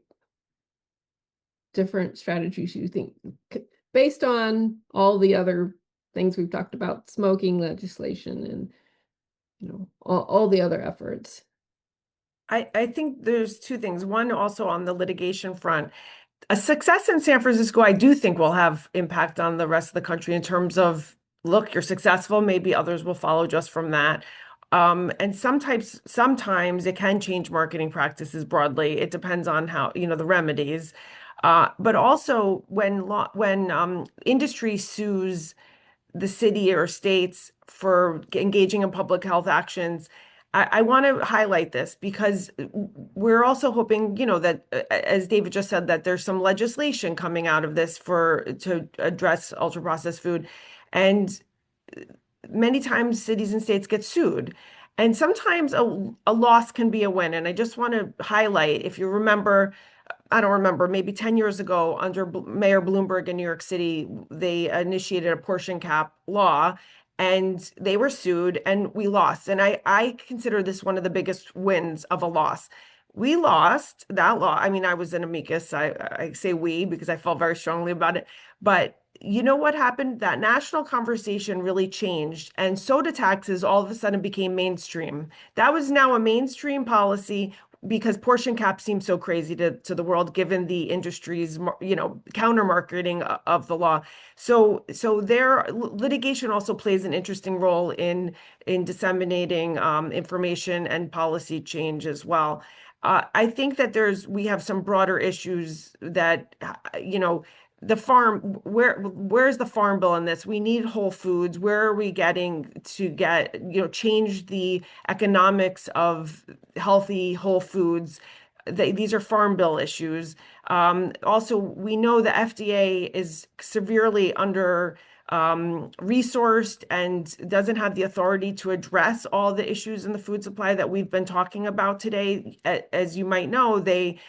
different strategies you think, based on all the other things we've talked about, smoking legislation and all the other efforts? I think there's two things. One, also on the litigation front, a success in San Francisco, I do think will have impact on the rest of the country in terms of, look, you're successful, maybe others will follow just from that. And sometimes it can change marketing practices broadly. It depends on how, the remedies. But also when industry sues the city or states for engaging in public health actions, I want to highlight this because we're also hoping, that, as David just said, that there's some legislation coming out of this to address ultra-processed food. And many times cities and states get sued. And sometimes a loss can be a win. And I just want to highlight, if you remember, I don't remember, maybe 10 years ago, under Mayor Bloomberg in New York City, they initiated a portion cap law and they were sued and we lost. And I consider this one of the biggest wins of a loss. We lost that law. I mean, I was an amicus. I say we because I felt very strongly about it. But you know what happened? That national conversation really changed. And soda taxes all of a sudden became mainstream. That was now a mainstream policy because portion cap seems so crazy to the world, given the industry's, counter marketing of the law. So their litigation also plays an interesting role in disseminating information and policy change as well. I think that we have some broader issues that, the farm, where's the farm bill in this? We need whole foods. Where are we getting to change the economics of healthy whole foods? These are farm bill issues. Also, we know the FDA is severely under resourced and doesn't have the authority to address all the issues in the food supply that we've been talking about today. As you might know, they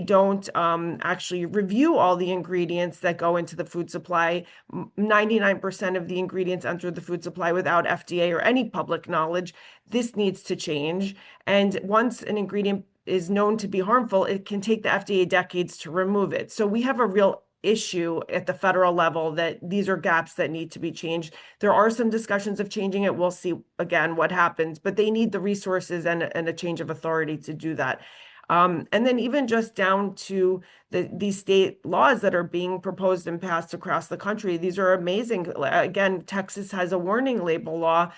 don't actually review all the ingredients that go into the food supply. 99% of the ingredients enter the food supply without FDA or any public knowledge. This needs to change. And once an ingredient is known to be harmful, it can take the FDA decades to remove it. So we have a real issue at the federal level that these are gaps that need to be changed. There are some discussions of changing it. We'll see again what happens, but they need the resources and a change of authority to do that. And then even just down to these state laws that are being proposed and passed across the country. These are amazing. Again, Texas has a warning label law.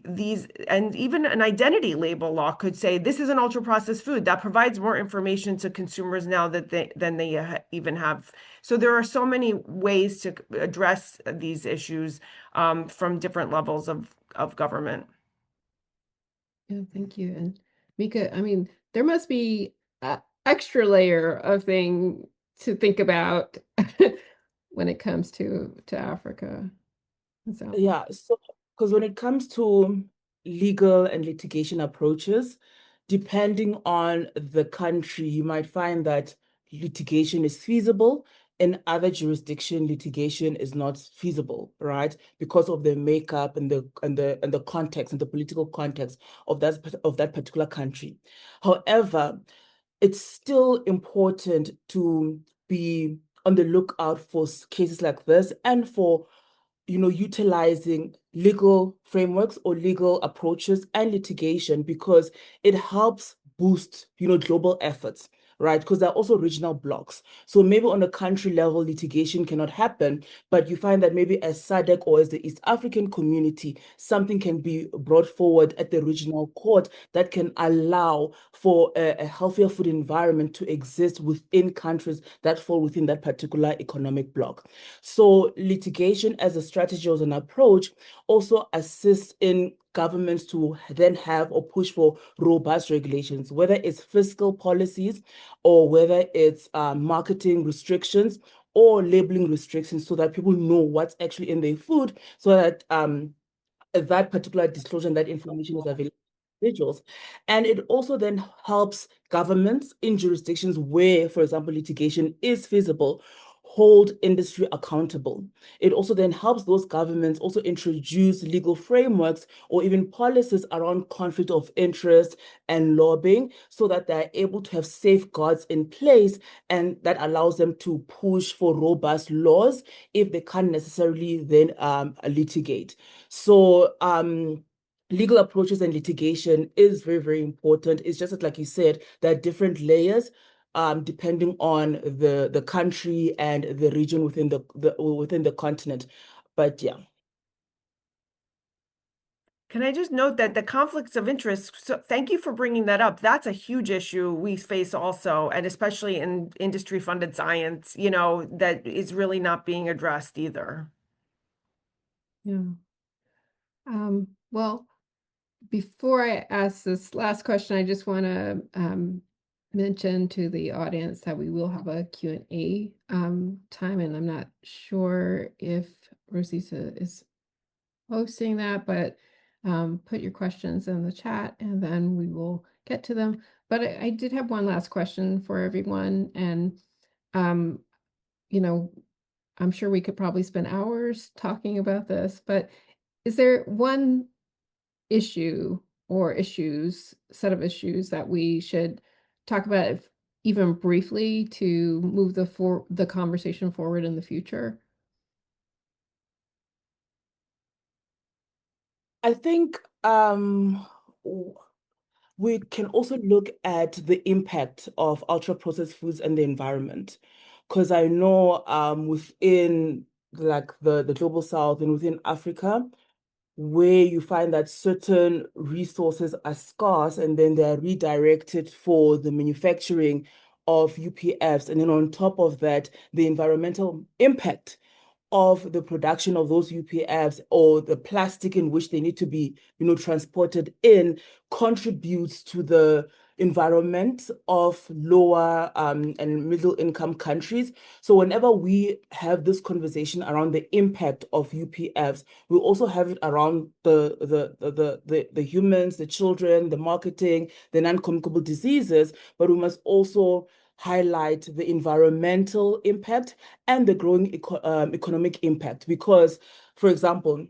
These, and even an identity label law could say this is an ultra processed food. That provides more information to consumers now than they even have. So there are so many ways to address these issues from different levels of government. Yeah, thank you. And Mika, I mean, there must be an extra layer of thing to think about when it comes to Africa. So Yeah, so because when it comes to legal and litigation approaches, depending on the country, you might find that litigation is feasible. In other jurisdiction, litigation is not feasible, right? Because of the makeup and the context and the political context of that particular country. However, it's still important to be on the lookout for cases like this and for utilizing legal frameworks or legal approaches and litigation because it helps boost, global efforts, right? Because there are also regional blocks. So maybe on a country level, litigation cannot happen, but you find that maybe as SADC or as the East African community, something can be brought forward at the regional court that can allow for a healthier food environment to exist within countries that fall within that particular economic bloc. So litigation as a strategy or as an approach also assists in governments to then have or push for robust regulations, whether it's fiscal policies or whether it's marketing restrictions or labeling restrictions so that people know what's actually in their food so that that particular disclosure and that information is available to individuals. And it also then helps governments in jurisdictions where, for example, litigation is feasible, hold industry accountable. It also then helps those governments also introduce legal frameworks or even policies around conflict of interest and lobbying so that they're able to have safeguards in place and that allows them to push for robust laws if they can't necessarily then litigate. So legal approaches and litigation is very, very important. It's just that, like you said, there are different layers depending on the country and the region within the continent. But yeah. Can I just note that the conflicts of interest, so thank you for bringing that up. That's a huge issue we face also, and especially in industry funded science, that is really not being addressed either. yeah. Well, before I ask this last question, I just want to mention to the audience that we will have a Q&A time, and I'm not sure if Rosita is hosting that, but put your questions in the chat and then we will get to them. But I did have one last question for everyone, and I'm sure we could probably spend hours talking about this, but is there one issue or set of issues that we should talk about even briefly to move the conversation forward in the future? I think we can also look at the impact of ultra-processed foods and the environment. Because I know within like the global south and within Africa, where you find that certain resources are scarce and then they're redirected for the manufacturing of UPFs. And then on top of that, the environmental impact of the production of those UPFs or the plastic in which they need to be, transported in contributes to the environment of lower and middle income countries. So whenever we have this conversation around the impact of UPFs, we also have it around the humans, the children, the marketing, the non-communicable diseases, but we must also highlight the environmental impact and the growing economic impact. Because, for example,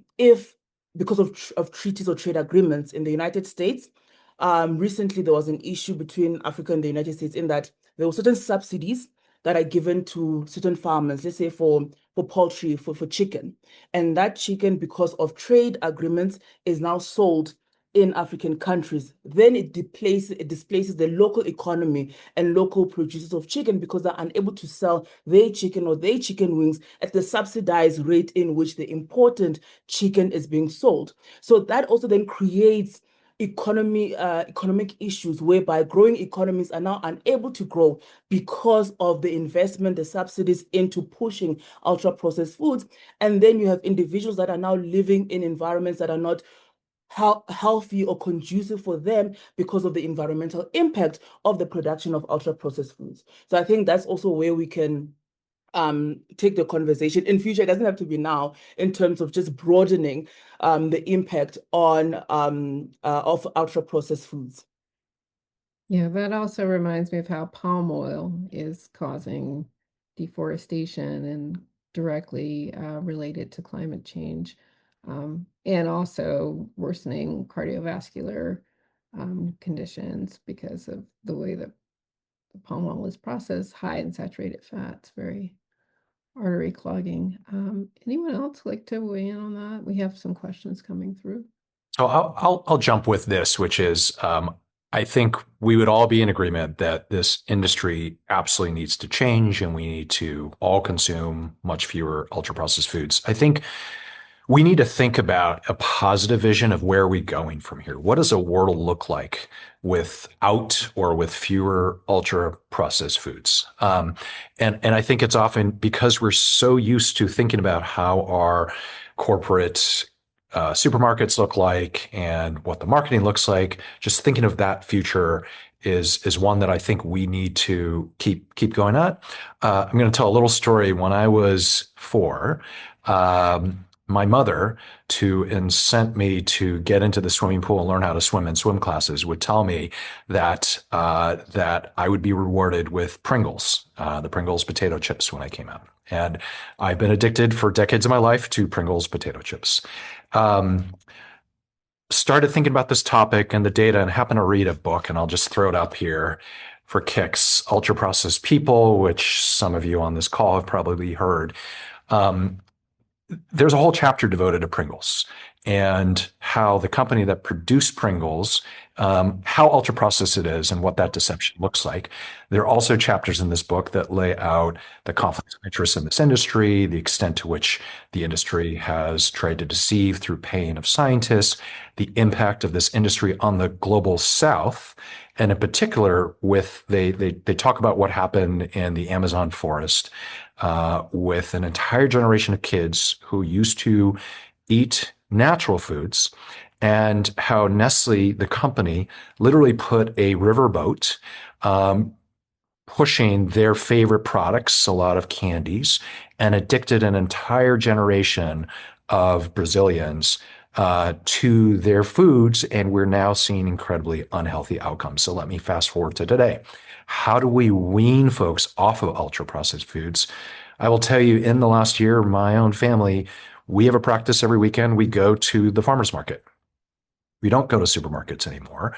because of treaties or trade agreements in the United States, recently there was an issue between Africa and the United States in that there were certain subsidies that are given to certain farmers, let's say for poultry, for chicken. And that chicken, because of trade agreements, is now sold in African countries, then it displaces the local economy and local producers of chicken because they're unable to sell their chicken or their chicken wings at the subsidized rate in which the important chicken is being sold. So that also then creates economic issues whereby growing economies are now unable to grow because of the investment, the subsidies into pushing ultra-processed foods. And then you have individuals that are now living in environments that are not healthy or conducive for them because of the environmental impact of the production of ultra-processed foods. So I think that's also where we can take the conversation in future. It doesn't have to be now, in terms of just broadening the impact on of ultra-processed foods. Yeah, that also reminds me of how palm oil is causing deforestation and directly related to climate change, and also worsening cardiovascular conditions because of the way that the palm oil is processed, high in saturated fats, very artery clogging. Anyone else like to weigh in on that? We have some questions coming through. So I'll jump with this, which is I think we would all be in agreement that this industry absolutely needs to change and we need to all consume much fewer ultra processed foods. I think we need to think about a positive vision of where are we going from here. What does a world look like without or with fewer ultra processed foods? And I think it's often because we're so used to thinking about how our corporate supermarkets look like and what the marketing looks like. Just thinking of that future is one that I think we need to keep going at. I'm going to tell a little story. When I was 4, my mother, to incent me to get into the swimming pool and learn how to swim in swim classes, would tell me that that I would be rewarded with Pringles, the Pringles potato chips when I came out. And I've been addicted for decades of my life to Pringles potato chips. Started thinking about this topic and the data and happened to read a book, and I'll just throw it up here for kicks, Ultra Processed People, which some of you on this call have probably heard. There's a whole chapter devoted to Pringles and how the company that produced Pringles, how ultra processed it is and what that deception looks like. There are also chapters in this book that lay out the conflicts of interest in this industry, the extent to which the industry has tried to deceive through paying of scientists, the impact of this industry on the global South, and in particular, they talk about what happened in the Amazon forest with an entire generation of kids who used to eat natural foods, and how Nestle, the company, literally put a riverboat pushing their favorite products, a lot of candies, and addicted an entire generation of Brazilians to their foods, and we're now seeing incredibly unhealthy outcomes. So let me fast forward to today. How do we wean folks off of ultra-processed foods? I will tell you, in the last year, my own family, we have a practice every weekend. We go to the farmer's market. We don't go to supermarkets anymore.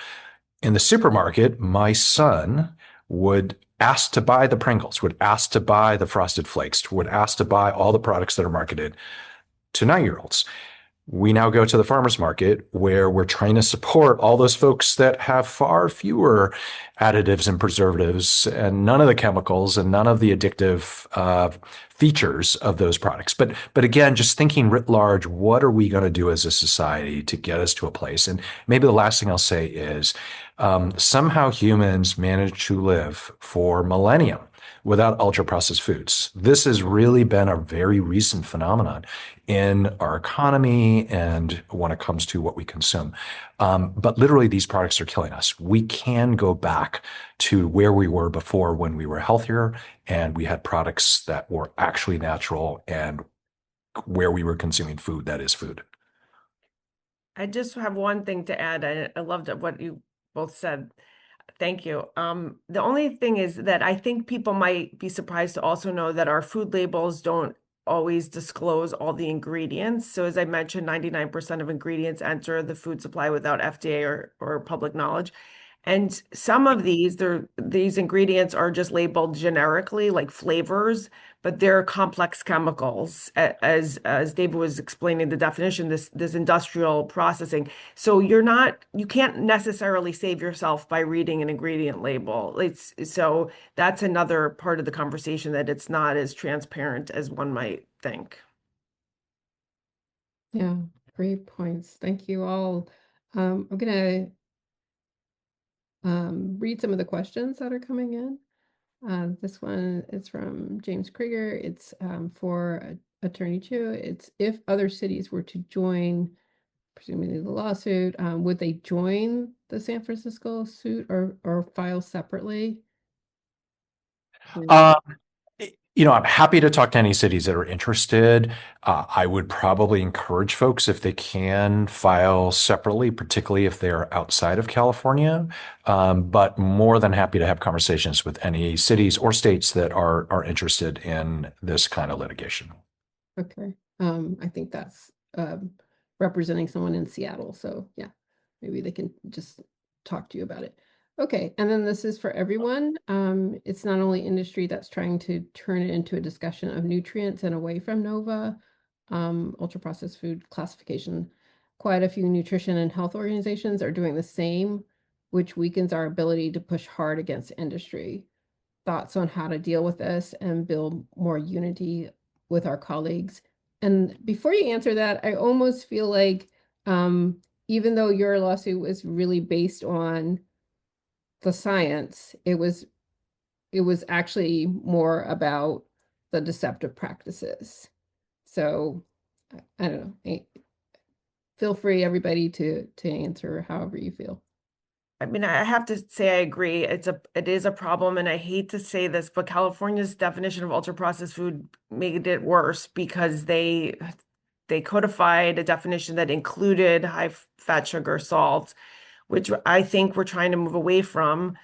In the supermarket, my son would ask to buy the Pringles, would ask to buy the Frosted Flakes, would ask to buy all the products that are marketed to 9-year-olds. We now go to the farmer's market where we're trying to support all those folks that have far fewer additives and preservatives and none of the chemicals and none of the addictive features of those products. But again, just thinking writ large, what are we going to do as a society to get us to a place? And maybe the last thing I'll say is somehow humans managed to live for millennia without ultra-processed foods. This has really been a very recent phenomenon in our economy and when it comes to what we consume. But literally, these products are killing us. We can go back to where we were before when we were healthier and we had products that were actually natural and where we were consuming food that is food. I just have one thing to add. I loved what you both said. Thank you. The only thing is that I think people might be surprised to also know that our food labels don't always disclose all the ingredients. So as I mentioned, 99% of ingredients enter the food supply without FDA or public knowledge. And some of these ingredients are just labeled generically, like flavors, but they're complex chemicals, as David was explaining the definition, this industrial processing. So you can't necessarily save yourself by reading an ingredient label. So that's another part of the conversation, that it's not as transparent as one might think. Yeah, great points. Thank you all. I'm gonna read some of the questions that are coming in. This one is from James Krieger. It's for Attorney Chiu. It's, if other cities were to join, presumably the lawsuit, would they join the San Francisco suit or file separately? Um, I'm happy to talk to any cities that are interested. I would probably encourage folks, if they can, file separately, particularly if they're outside of California. But more than happy to have conversations with any cities or states that are interested in this kind of litigation. Okay. I think that's representing someone in Seattle. So yeah, maybe they can just talk to you about it. Okay, and then this is for everyone. It's not only industry that's trying to turn it into a discussion of nutrients and away from NOVA, ultra processed food classification. Quite a few nutrition and health organizations are doing the same, which weakens our ability to push hard against industry. Thoughts on how to deal with this and build more unity with our colleagues. And before you answer that, I almost feel like even though your lawsuit was really based on the science, it was actually more about the deceptive practices. So I don't know. Feel free, everybody, to answer however you feel. I mean, I have to say I agree. It is a problem, and I hate to say this, but California's definition of ultra processed food made it worse because they codified a definition that included high fat, sugar, salt, which I think we're trying to move away from,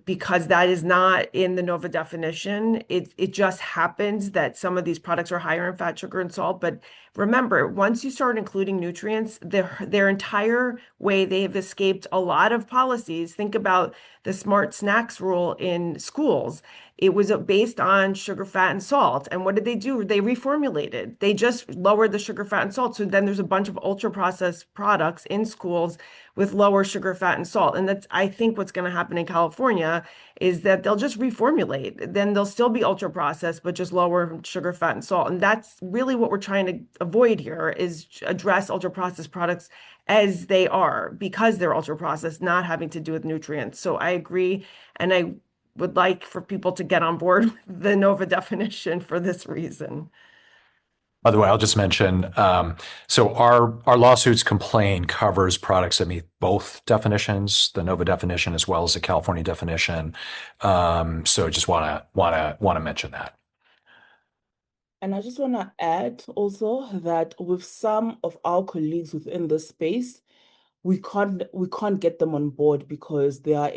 because that is not in the NOVA definition. It just happens that some of these products are higher in fat, sugar, and salt. But remember, once you start including nutrients, their entire way they have escaped a lot of policies. Think about the smart snacks rule in schools. It was based on sugar, fat, and salt. And what did they do? They reformulated. They just lowered the sugar, fat, and salt. So then there's a bunch of ultra processed products in schools with lower sugar, fat, and salt. And that's, I think, what's going to happen in California is that they'll just reformulate. Then they'll still be ultra processed, but just lower sugar, fat, and salt. And that's really what we're trying to avoid here, is address ultra processed products as they are, because they're ultra processed, not having to do with nutrients. So I agree. And I would like for people to get on board with the NOVA definition for this reason. By the way, I'll just mention, so our lawsuits complaint covers products that meet both definitions, the NOVA definition as well as the California definition. So just wanna mention that. And I just want to add also that with some of our colleagues within this space, we can't get them on board because they are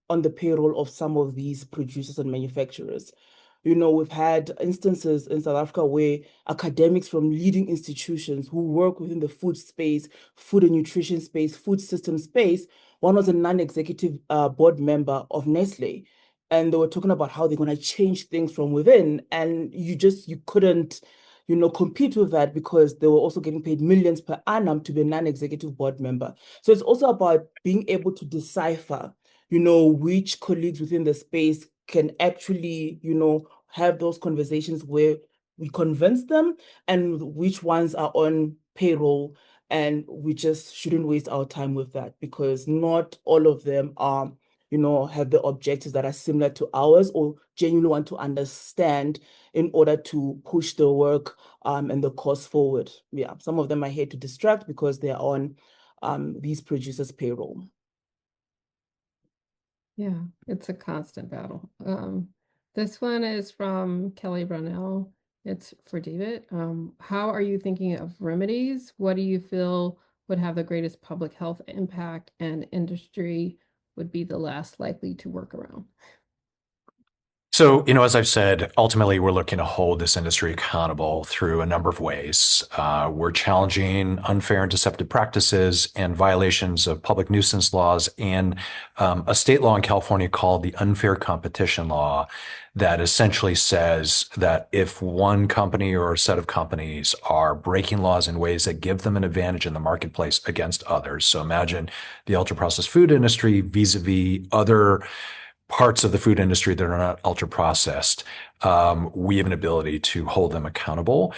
on the payroll of some of these producers and manufacturers. We've had instances in South Africa where academics from leading institutions who work within the food space, food and nutrition space, food system space, one was a non-executive board member of Nestle. And they were talking about how they're going to change things from within. And you couldn't, compete with that because they were also getting paid millions per annum to be a non-executive board member. So it's also about being able to decipher, which colleagues within the space can actually, have those conversations where we convince them and which ones are on payroll. And we just shouldn't waste our time with that because not all of them are, have the objectives that are similar to ours or genuinely want to understand in order to push the work and the cause forward. Yeah, some of them are here to distract because they're on these producers' payroll. Yeah, it's a constant battle. This one is from Kelly Brownell. It's for David. How are you thinking of remedies? What do you feel would have the greatest public health impact and industry would be the last likely to work around? So, as I've said, ultimately, we're looking to hold this industry accountable through a number of ways. We're challenging unfair and deceptive practices and violations of public nuisance laws and a state law in California called the Unfair Competition Law that essentially says that if one company or a set of companies are breaking laws in ways that give them an advantage in the marketplace against others. So imagine the ultra-processed food industry vis-a-vis other parts of the food industry that are not ultra processed, we have an ability to hold them accountable.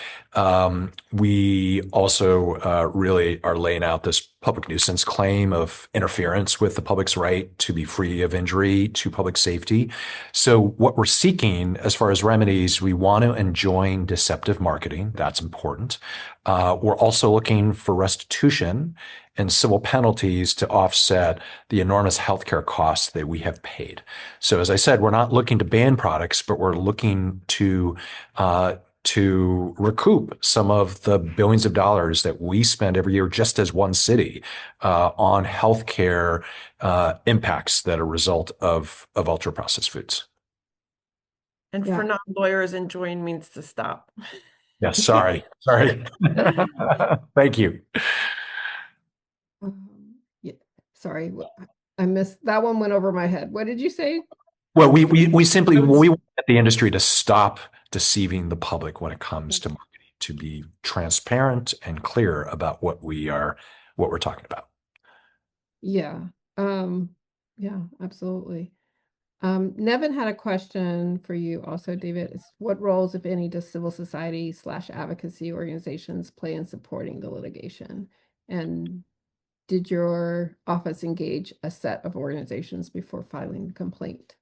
We also really are laying out this public nuisance claim of interference with the public's right to be free of injury to public safety. So what we're seeking as far as remedies, we want to enjoin deceptive marketing. That's important. We're also looking for restitution and civil penalties to offset the enormous healthcare costs that we have paid. So as I said, we're not looking to ban products, but we're looking to recoup some of the billions of dollars that we spend every year just as one city on healthcare impacts that are a result of ultra processed foods. And Yeah. for non-lawyers, enjoin means to stop. Yes, sorry. Thank you. Yeah, sorry, I missed that one. Went over my head. What did you say? Well, we simply we want the industry to stop deceiving the public when it comes to marketing, to be transparent and clear about what we're talking about. Yeah, yeah, absolutely. Nevin had a question for you also, David. It's what roles, if any, does civil society / advocacy organizations play in supporting the litigation? And did your office engage a set of organizations before filing the complaint?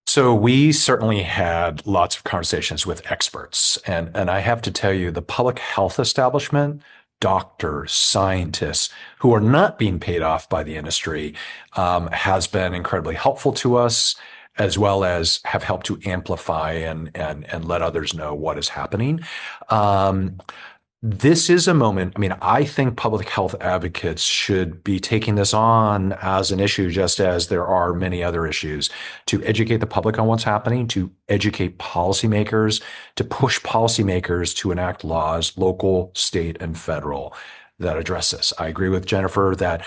So we certainly had lots of conversations with experts, and I have to tell you, the public health establishment, doctors, scientists who are not being paid off by the industry, has been incredibly helpful to us, as well as have helped to amplify and let others know what is happening. This is a moment. I mean, I think public health advocates should be taking this on as an issue, just as there are many other issues, to educate the public on what's happening, to educate policymakers, to push policymakers to enact laws, local, state, and federal, that address this. I agree with Jennifer that,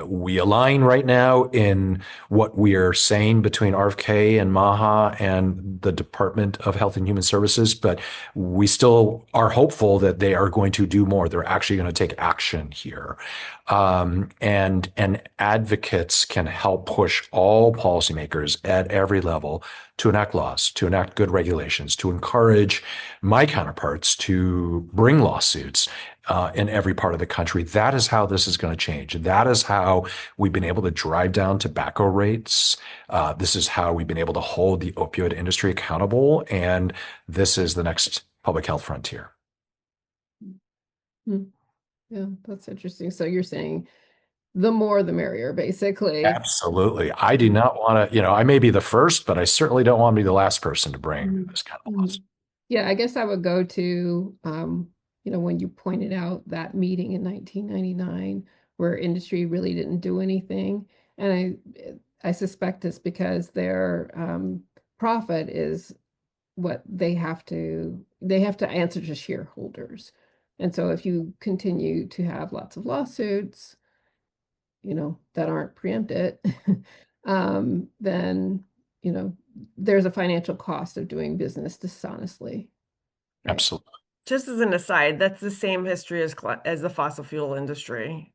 we align right now in what we are saying between RFK and MAHA and the Department of Health and Human Services, but we still are hopeful that they are going to do more. They're actually going to take action here. And advocates can help push all policymakers at every level to enact laws, to enact good regulations, to encourage my counterparts to bring lawsuits in every part of the country. That is how this is going to change. That is how we've been able to drive down tobacco rates. This is how we've been able to hold the opioid industry accountable. And this is the next public health frontier. Yeah, that's interesting. So you're saying the more the merrier, basically. Absolutely. I do not want to, I may be the first, but I certainly don't want to be the last person to bring this kind of laws. Yeah, I guess I would go to, when you pointed out that meeting in 1999 where industry really didn't do anything. And I suspect it's because their profit is what they have to answer to shareholders. And so if you continue to have lots of lawsuits, that aren't preempted, then, there's a financial cost of doing business dishonestly. Right? Absolutely. Just as an aside, that's the same history as the fossil fuel industry.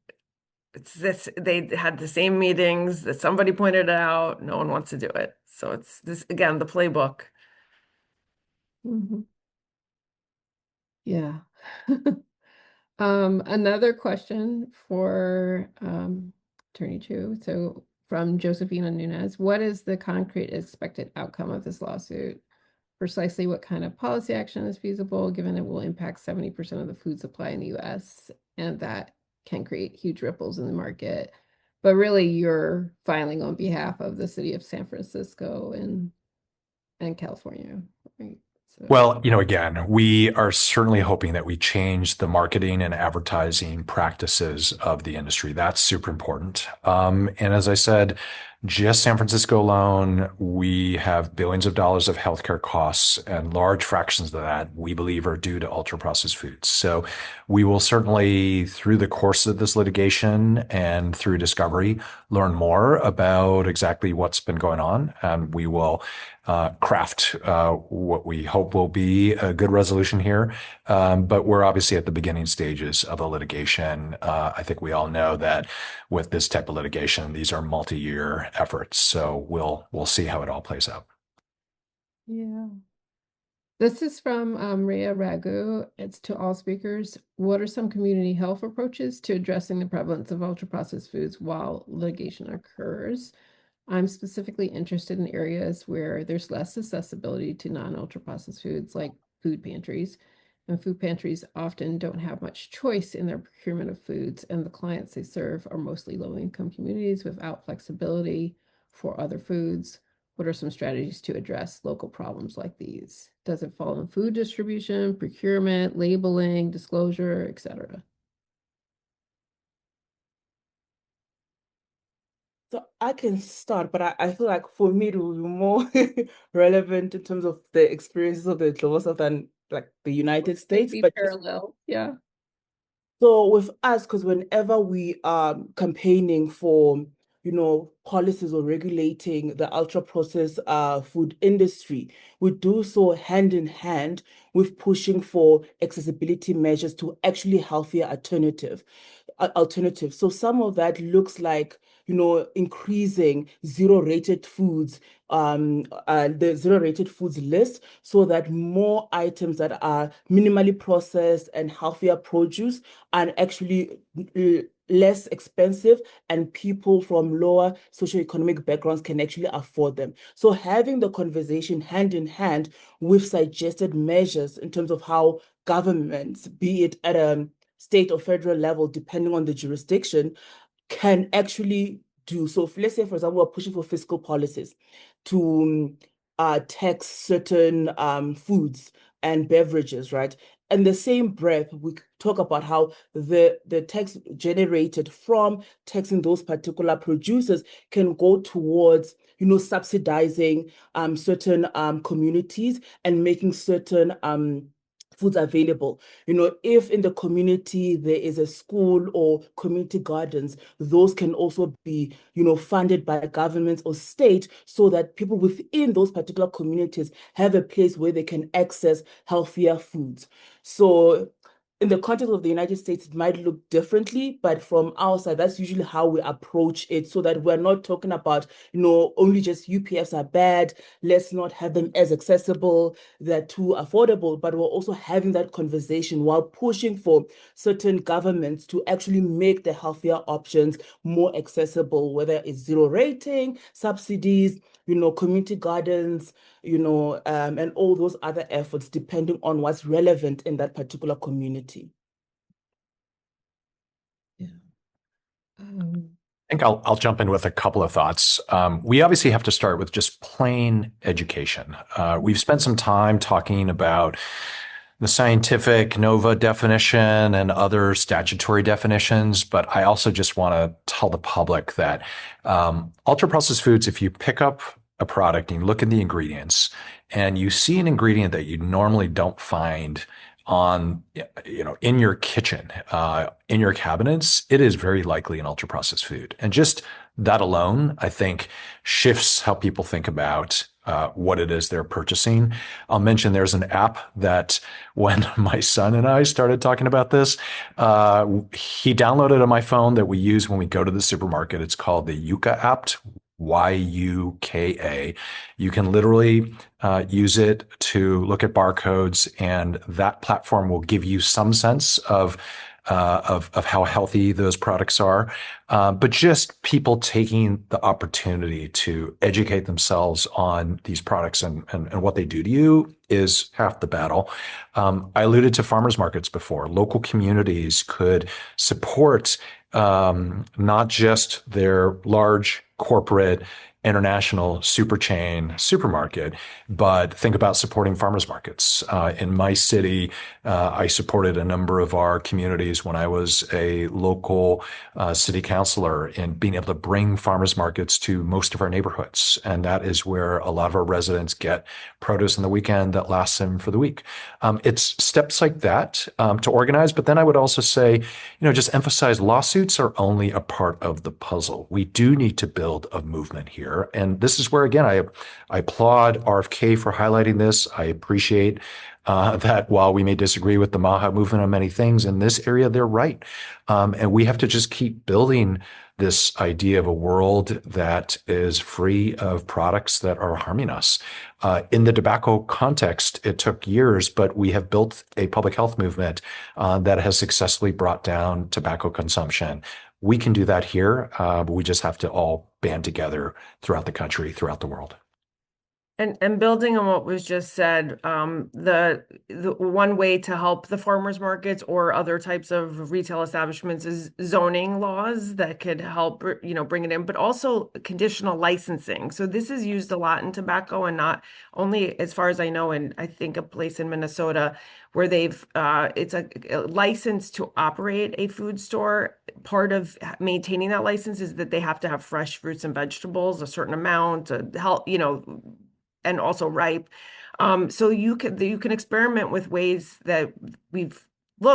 It's this, they had the same meetings that somebody pointed out. No one wants to do it. So it's this, again, the playbook. Mm-hmm. Yeah. Another question for Attorney Chiu. So from Josephina Nunez, what is the concrete expected outcome of this lawsuit? Precisely what kind of policy action is feasible, given it will impact 70% of the food supply in the US, and that can create huge ripples in the market. But really, you're filing on behalf of the city of San Francisco and California, right? So. Well, again, we are certainly hoping that we change the marketing and advertising practices of the industry. That's super important. And as I said, Just San Francisco alone, we have billions of dollars of healthcare costs, and large fractions of that we believe are due to ultra processed foods. So we will certainly, through the course of this litigation and through discovery, learn more about exactly what's been going on. And we will craft what we hope will be a good resolution here. But we're obviously at the beginning stages of a litigation. I think we all know that with this type of litigation, these are multi-year efforts. So we'll see how it all plays out. Yeah. This is from Rhea Ragu. It's to all speakers. What are some community health approaches to addressing the prevalence of ultra-processed foods while litigation occurs? I'm specifically interested in areas where there's less accessibility to non-ultra processed foods like food pantries. And food pantries often don't have much choice in their procurement of foods, and the clients they serve are mostly low-income communities without flexibility for other foods. What are some strategies to address local problems like these? Does it fall in food distribution, procurement, labeling, disclosure, etc.? So I can start, but I feel like for me it will be more relevant in terms of the experiences of the Global South than like the United States. Maybe But parallel, yeah. so with us, because whenever we are campaigning for, policies or regulating the ultra-processed food industry, we do so hand in hand with pushing for accessibility measures to actually healthier alternatives. So some of that looks like, increasing zero-rated foods, the zero-rated foods list, so that more items that are minimally processed and healthier produce are actually less expensive, and people from lower socioeconomic backgrounds can actually afford them. So having the conversation hand in hand with suggested measures in terms of how governments, be it at a state or federal level, depending on the jurisdiction, can actually do. So if, let's say, for example, we're pushing for fiscal policies to tax certain foods and beverages, right? In the same breath, we talk about how the tax generated from taxing those particular producers can go towards, subsidizing certain communities and making certain foods available. If in the community there is a school or community gardens, those can also be, funded by governments or state, so that people within those particular communities have a place where they can access healthier foods. So in the context of the United States, it might look differently, but from our side, that's usually how we approach it, so that we're not talking about, only just UPFs are bad, let's not have them as accessible, they're too affordable, but we're also having that conversation while pushing for certain governments to actually make the healthier options more accessible, whether it's zero rating, subsidies, community gardens, and all those other efforts, depending on what's relevant in that particular community. Yeah. I think I'll jump in with a couple of thoughts. We obviously have to start with just plain education. We've spent some time talking about the scientific NOVA definition and other statutory definitions, but I also just want to tell the public that ultra-processed foods, if you pick up a product and you look at the ingredients and you see an ingredient that you normally don't find in your kitchen, in your cabinets, it is very likely an ultra processed food. And just that alone, I think, shifts how people think about what it is they're purchasing. I'll mention there's an app that when my son and I started talking about this, he downloaded on my phone that we use when we go to the supermarket. It's called the Yuka app. Yuka. You can literally use it to look at barcodes, and that platform will give you some sense of how healthy those products are. But just people taking the opportunity to educate themselves on these products and what they do to you is half the battle. I alluded to farmers markets before. Local communities could support not just their large corporate international super chain supermarket, but think about supporting farmers markets. In my city, I supported a number of our communities when I was a local city councilor in being able to bring farmers markets to most of our neighborhoods. And that is where a lot of our residents get produce on the weekend that lasts them for the week. It's steps like that to organize. But then I would also say, just emphasize lawsuits are only a part of the puzzle. We do need to build a movement here. And this is where, again, I applaud RFK for highlighting this. I appreciate that while we may disagree with the MAHA movement on many things, in this area, they're right. And we have to just keep building this idea of a world that is free of products that are harming us. In the tobacco context, it took years, but we have built a public health movement that has successfully brought down tobacco consumption. We can do that here, but we just have to all band together throughout the country, throughout the world. And building on what was just said, the one way to help the farmers markets or other types of retail establishments is zoning laws that could help, bring it in, but also conditional licensing. So this is used a lot in tobacco, and not only, as far as I know, and I think a place in Minnesota where it's a license to operate a food store. Part of maintaining that license is that they have to have fresh fruits and vegetables, a certain amount to help, and also ripe. So you can experiment with ways that we've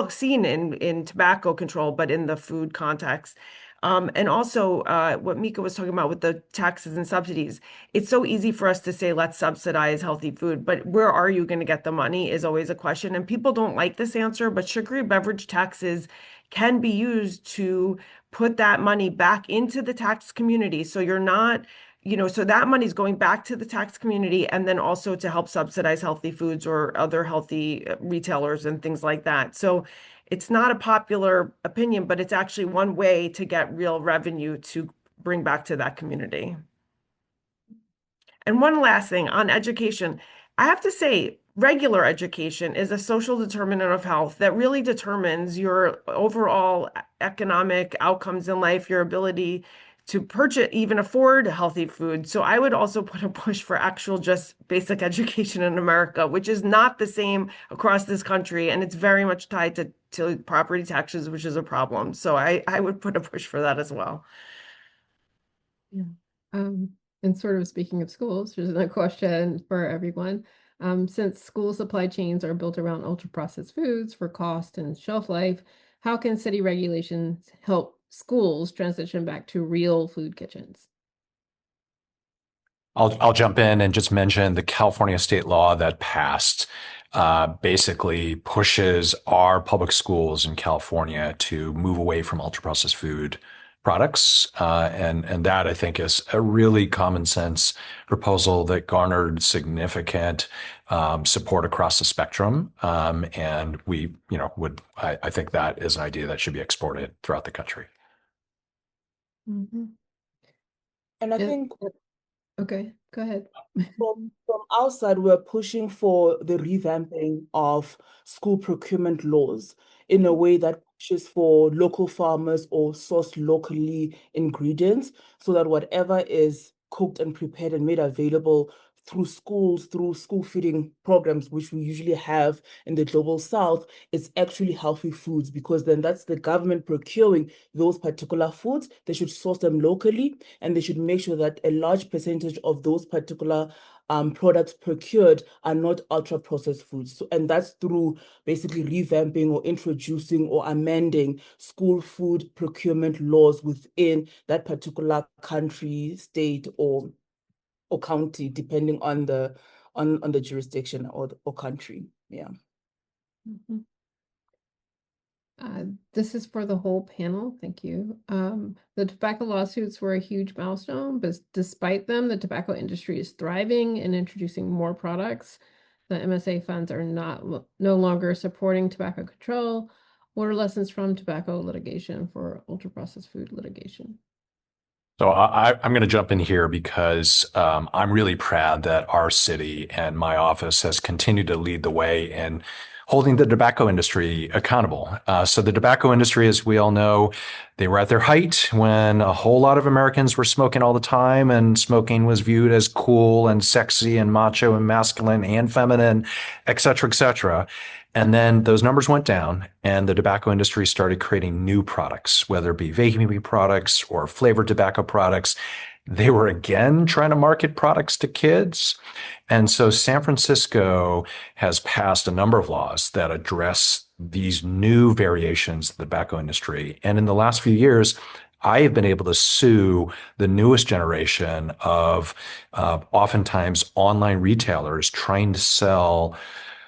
seen in tobacco control, but in the food context. And also what Mika was talking about with the taxes and subsidies. It's so easy for us to say, let's subsidize healthy food, but where are you going to get the money is always a question. And people don't like this answer, but sugary beverage taxes can be used to put that money back into the tax community. So you're not, so that money is going back to the tax community, and then also to help subsidize healthy foods or other healthy retailers and things like that. So it's not a popular opinion, but it's actually one way to get real revenue to bring back to that community. And one last thing on education, I have to say, regular education is a social determinant of health that really determines your overall economic outcomes in life, your ability to purchase, even afford healthy food. So I would also put a push for actual just basic education in America, which is not the same across this country. And it's very much tied to property taxes, which is a problem. So I would put a push for that as well. Yeah. And sort of speaking of schools, there's a question for everyone. Since school supply chains are built around ultra-processed foods for cost and shelf life, how can city regulations help schools transition back to real food kitchens? I'll jump in and just mention the California state law that passed basically pushes our public schools in California to move away from ultra-processed food products. And that, I think, is a really common sense proposal that garnered significant support across the spectrum. And we, I think that is an idea that should be exported throughout the country. Mm-hmm. And I think okay, go ahead. from our side, we're pushing for the revamping of school procurement laws in a way that pushes for local farmers or sourced locally ingredients, so that whatever is cooked and prepared and made available through schools, through school feeding programs, which we usually have in the global south, is actually healthy foods, because then that's the government procuring those particular foods. They should source them locally, and they should make sure that a large percentage of those particular products procured are not ultra-processed foods. So, and that's through basically revamping or introducing or amending school food procurement laws within that particular country, state, or county, depending on the jurisdiction or country. Yeah. Mm-hmm. This is for the whole panel. Thank you. The tobacco lawsuits were a huge milestone, but despite them, the tobacco industry is thriving and introducing more products. The MSA funds are no longer supporting tobacco control. What are lessons from tobacco litigation for ultra-processed food litigation? So I'm going to jump in here because I'm really proud that our city and my office has continued to lead the way in holding the tobacco industry accountable. So the tobacco industry, as we all know, they were at their height when a whole lot of Americans were smoking all the time, and smoking was viewed as cool and sexy and macho and masculine and feminine, et cetera, et cetera. And then those numbers went down, and the tobacco industry started creating new products, whether it be vaping products or flavored tobacco products. They were again trying to market products to kids. And so San Francisco has passed a number of laws that address these new variations of the tobacco industry. And in the last few years, I have been able to sue the newest generation of oftentimes online retailers trying to sell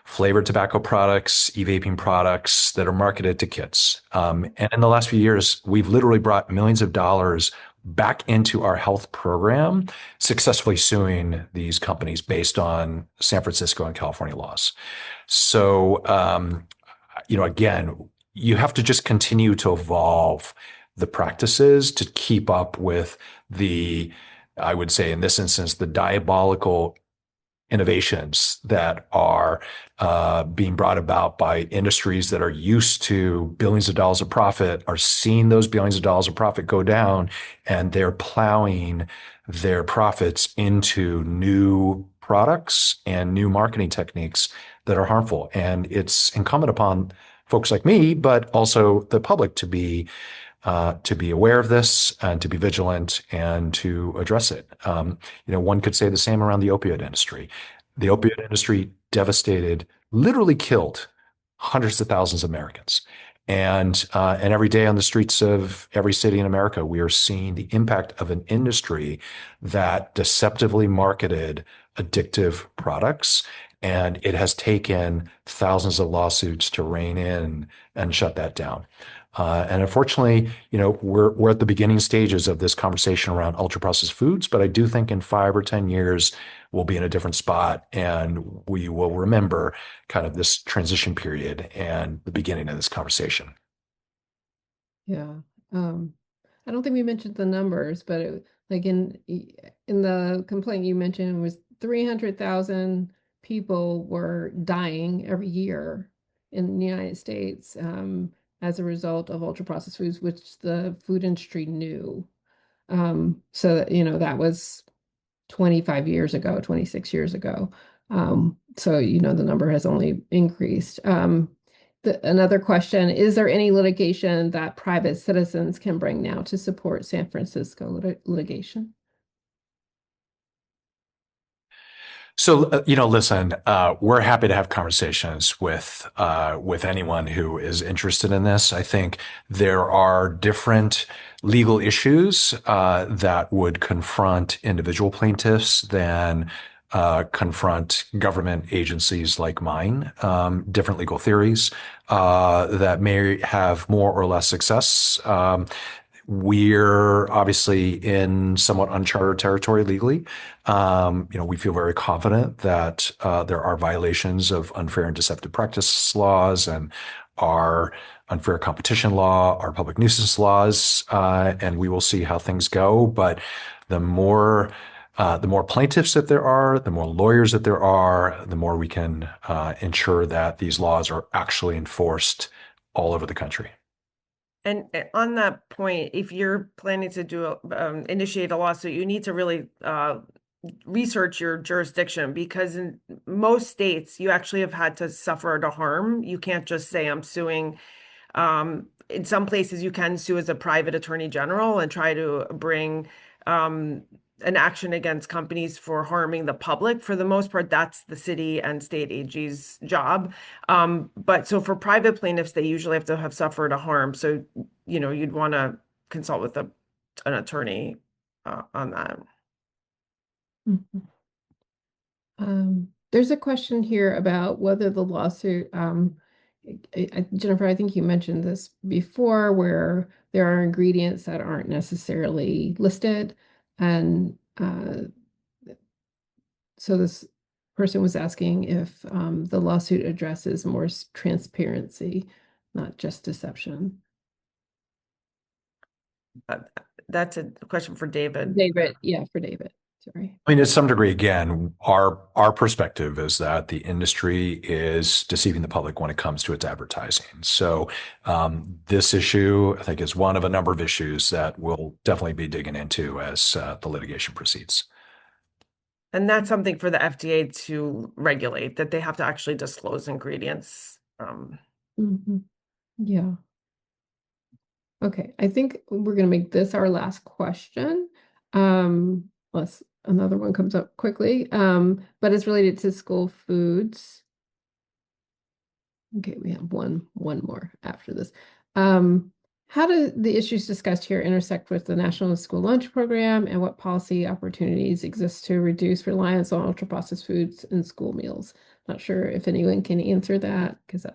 flavored tobacco products, e-vaping products that are marketed to kids. And in the last few years, we've literally brought millions of dollars back into our health program, successfully suing these companies based on San Francisco and California laws. So, again, you have to just continue to evolve the practices to keep up with I would say in this instance, the diabolical innovations that are being brought about by industries that are used to billions of dollars of profit, are seeing those billions of dollars of profit go down, and they're plowing their profits into new products and new marketing techniques that are harmful. And it's incumbent upon folks like me, but also the public to be aware of this and to be vigilant and to address it. One could say the same around the opioid industry. The opioid industry devastated, literally killed hundreds of thousands of Americans. And every day on the streets of every city in America, we are seeing the impact of an industry that deceptively marketed addictive products. And it has taken thousands of lawsuits to rein in and shut that down. And unfortunately, we're at the beginning stages of this conversation around ultra processed foods, but I do think in 5 or 10 years, we'll be in a different spot, and we will remember kind of this transition period and the beginning of this conversation. Yeah. I don't think we mentioned the numbers, but like in the complaint you mentioned was 300,000 people were dying every year in the United States as a result of ultra processed foods, which the food industry knew. So that was 25 years ago, 26 years ago. So the number has only increased. Another question, is there any litigation that private citizens can bring now to support San Francisco litigation? So, listen, we're happy to have conversations with anyone who is interested in this. I think there are different legal issues that would confront individual plaintiffs than confront government agencies like mine. Different legal theories that may have more or less success. We're obviously in somewhat uncharted territory legally. We feel very confident that there are violations of unfair and deceptive practice laws and our unfair competition law, our public nuisance laws, and we will see how things go. But the more plaintiffs that there are, the more lawyers that there are, the more we can ensure that these laws are actually enforced all over the country. And on that point, if you're planning to initiate a lawsuit, you need to really research your jurisdiction, because in most states, you actually have had to suffer the harm. You can't just say I'm suing. In some places, you can sue as a private attorney general and try to bring an action against companies for harming the public. For the most part, that's the city and state AG's job. But so for private plaintiffs, they usually have to have suffered a harm. So, you'd want to consult with an attorney on that. Mm-hmm. There's a question here about whether the lawsuit, Jennifer, I think you mentioned this before, where there are ingredients that aren't necessarily listed. And so this person was asking if the lawsuit addresses more transparency, not just deception. That's a question for David. David, yeah, for David. Sorry. I mean, to some degree, again, our perspective is that the industry is deceiving the public when it comes to its advertising. So this issue, I think, is one of a number of issues that we'll definitely be digging into as the litigation proceeds. And that's something for the FDA to regulate, that they have to actually disclose ingredients. Yeah. Okay, I think we're going to make this our last question. Unless another one comes up quickly. But it's related to school foods. Okay, we have one more after this. How do the issues discussed here intersect with the National School Lunch Program, and what policy opportunities exist to reduce reliance on ultra-processed foods in school meals? Not sure if anyone can answer that, because I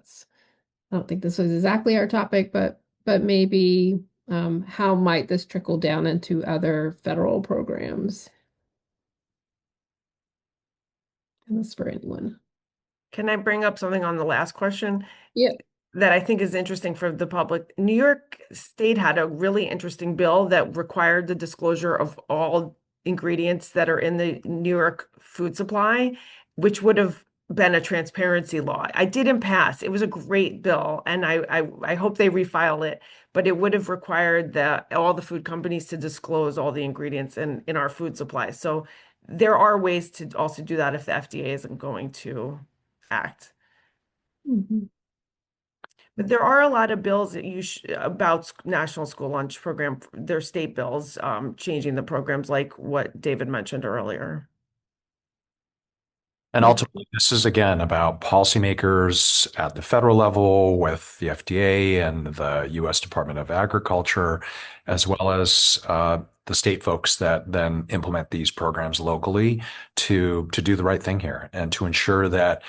don't think this was exactly our topic, but maybe how might this trickle down into other federal programs? And this for anyone. Can I bring up something on the last question? Yeah. That I think is interesting for the public. New York State had a really interesting bill that required the disclosure of all ingredients that are in the New York food supply, which would have been a transparency law. It didn't pass. It was a great bill, and I hope they refile it, but it would have required all the food companies to disclose all the ingredients in our food supply. So there are ways to also do that if the FDA isn't going to act. But there are a lot of bills that about National School Lunch Program. They're state bills changing the programs, like what David mentioned earlier. And ultimately, this is again about policymakers at the federal level with the FDA and the U.S. Department of Agriculture, as well as the state folks that then implement these programs locally to do the right thing here and to ensure that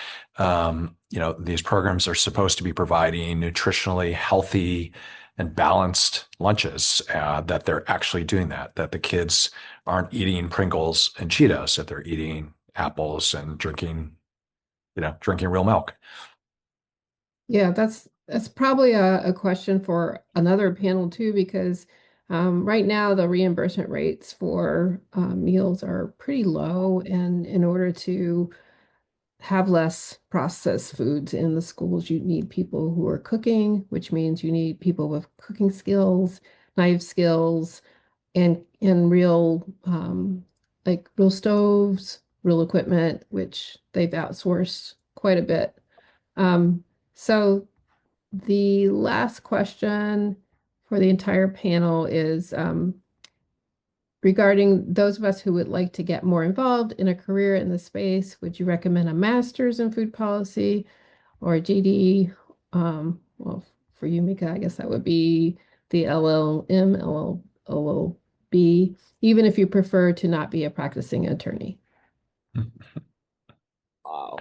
these programs are supposed to be providing nutritionally healthy and balanced lunches, that they're actually doing that the kids aren't eating Pringles and Cheetos, that they're eating apples and drinking real milk. Yeah, that's probably a question for another panel too, because right now the reimbursement rates for meals are pretty low, and in order to have less processed foods in the schools, you need people who are cooking, which means you need people with cooking skills, knife skills, and real like real stoves, real equipment, which they've outsourced quite a bit. So the last question for the entire panel is regarding those of us who would like to get more involved in a career in the space. Would you recommend a master's in food policy or a GD? Well, for you, Mika, I guess that would be the LLM, LLB, even if you prefer to not be a practicing attorney. Wow.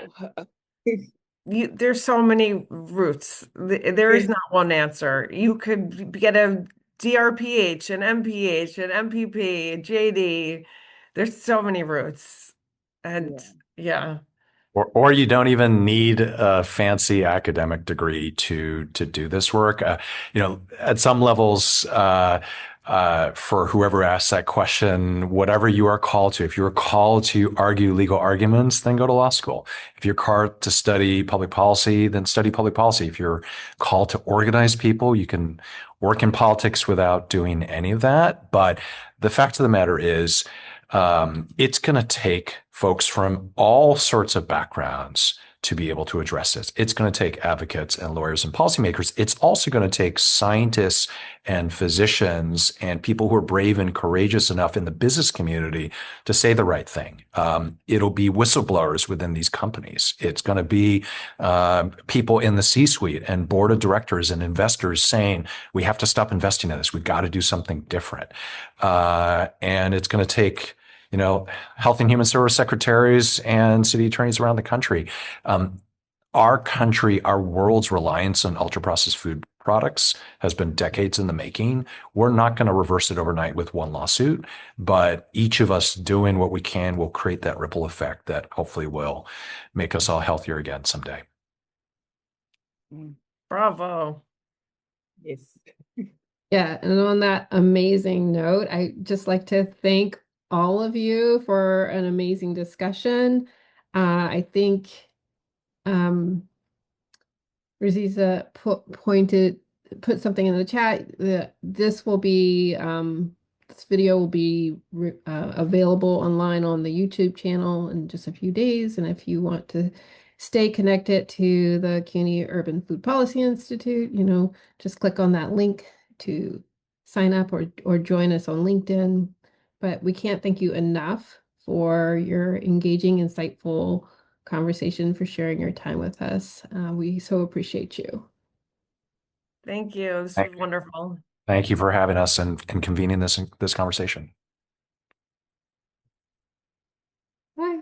There's so many routes. There is not one answer. You could get a DrPH, an MPH, an MPP, a JD. There's so many routes. And yeah. Or you don't even need a fancy academic degree to do this work. At some levels, for whoever asks that question, whatever you are called to, if you're called to argue legal arguments, then go to law school. If you're called to study public policy, then study public policy. If you're called to organize people, you can work in politics without doing any of that. But the fact of the matter is, it's going to take folks from all sorts of backgrounds to be able to address this. It's going to take advocates and lawyers and policymakers. It's also going to take scientists and physicians and people who are brave and courageous enough in the business community to say the right thing. It'll be whistleblowers within these companies. It's going to be people in the C-suite and board of directors and investors saying, we have to stop investing in this. We've got to do something different. And it's going to take Health and Human Service secretaries and city attorneys around the country. Our country, our world's reliance on ultra-processed food products has been decades in the making. We're not going to reverse it overnight with one lawsuit, but each of us doing what we can will create that ripple effect that hopefully will make us all healthier again someday. Bravo. Yes. Yeah, and on that amazing note, I just like to thank all of you for an amazing discussion. I think um, Raziza put something in the chat that this video will be available online on the YouTube channel in just a few days. And if you want to stay connected to the CUNY Urban Food Policy Institute, just click on that link to sign up or join us on LinkedIn. But we can't thank you enough for your engaging, insightful conversation, for sharing your time with us. We so appreciate you. Thank you. This was wonderful. Thank you for having us and convening this conversation. Bye.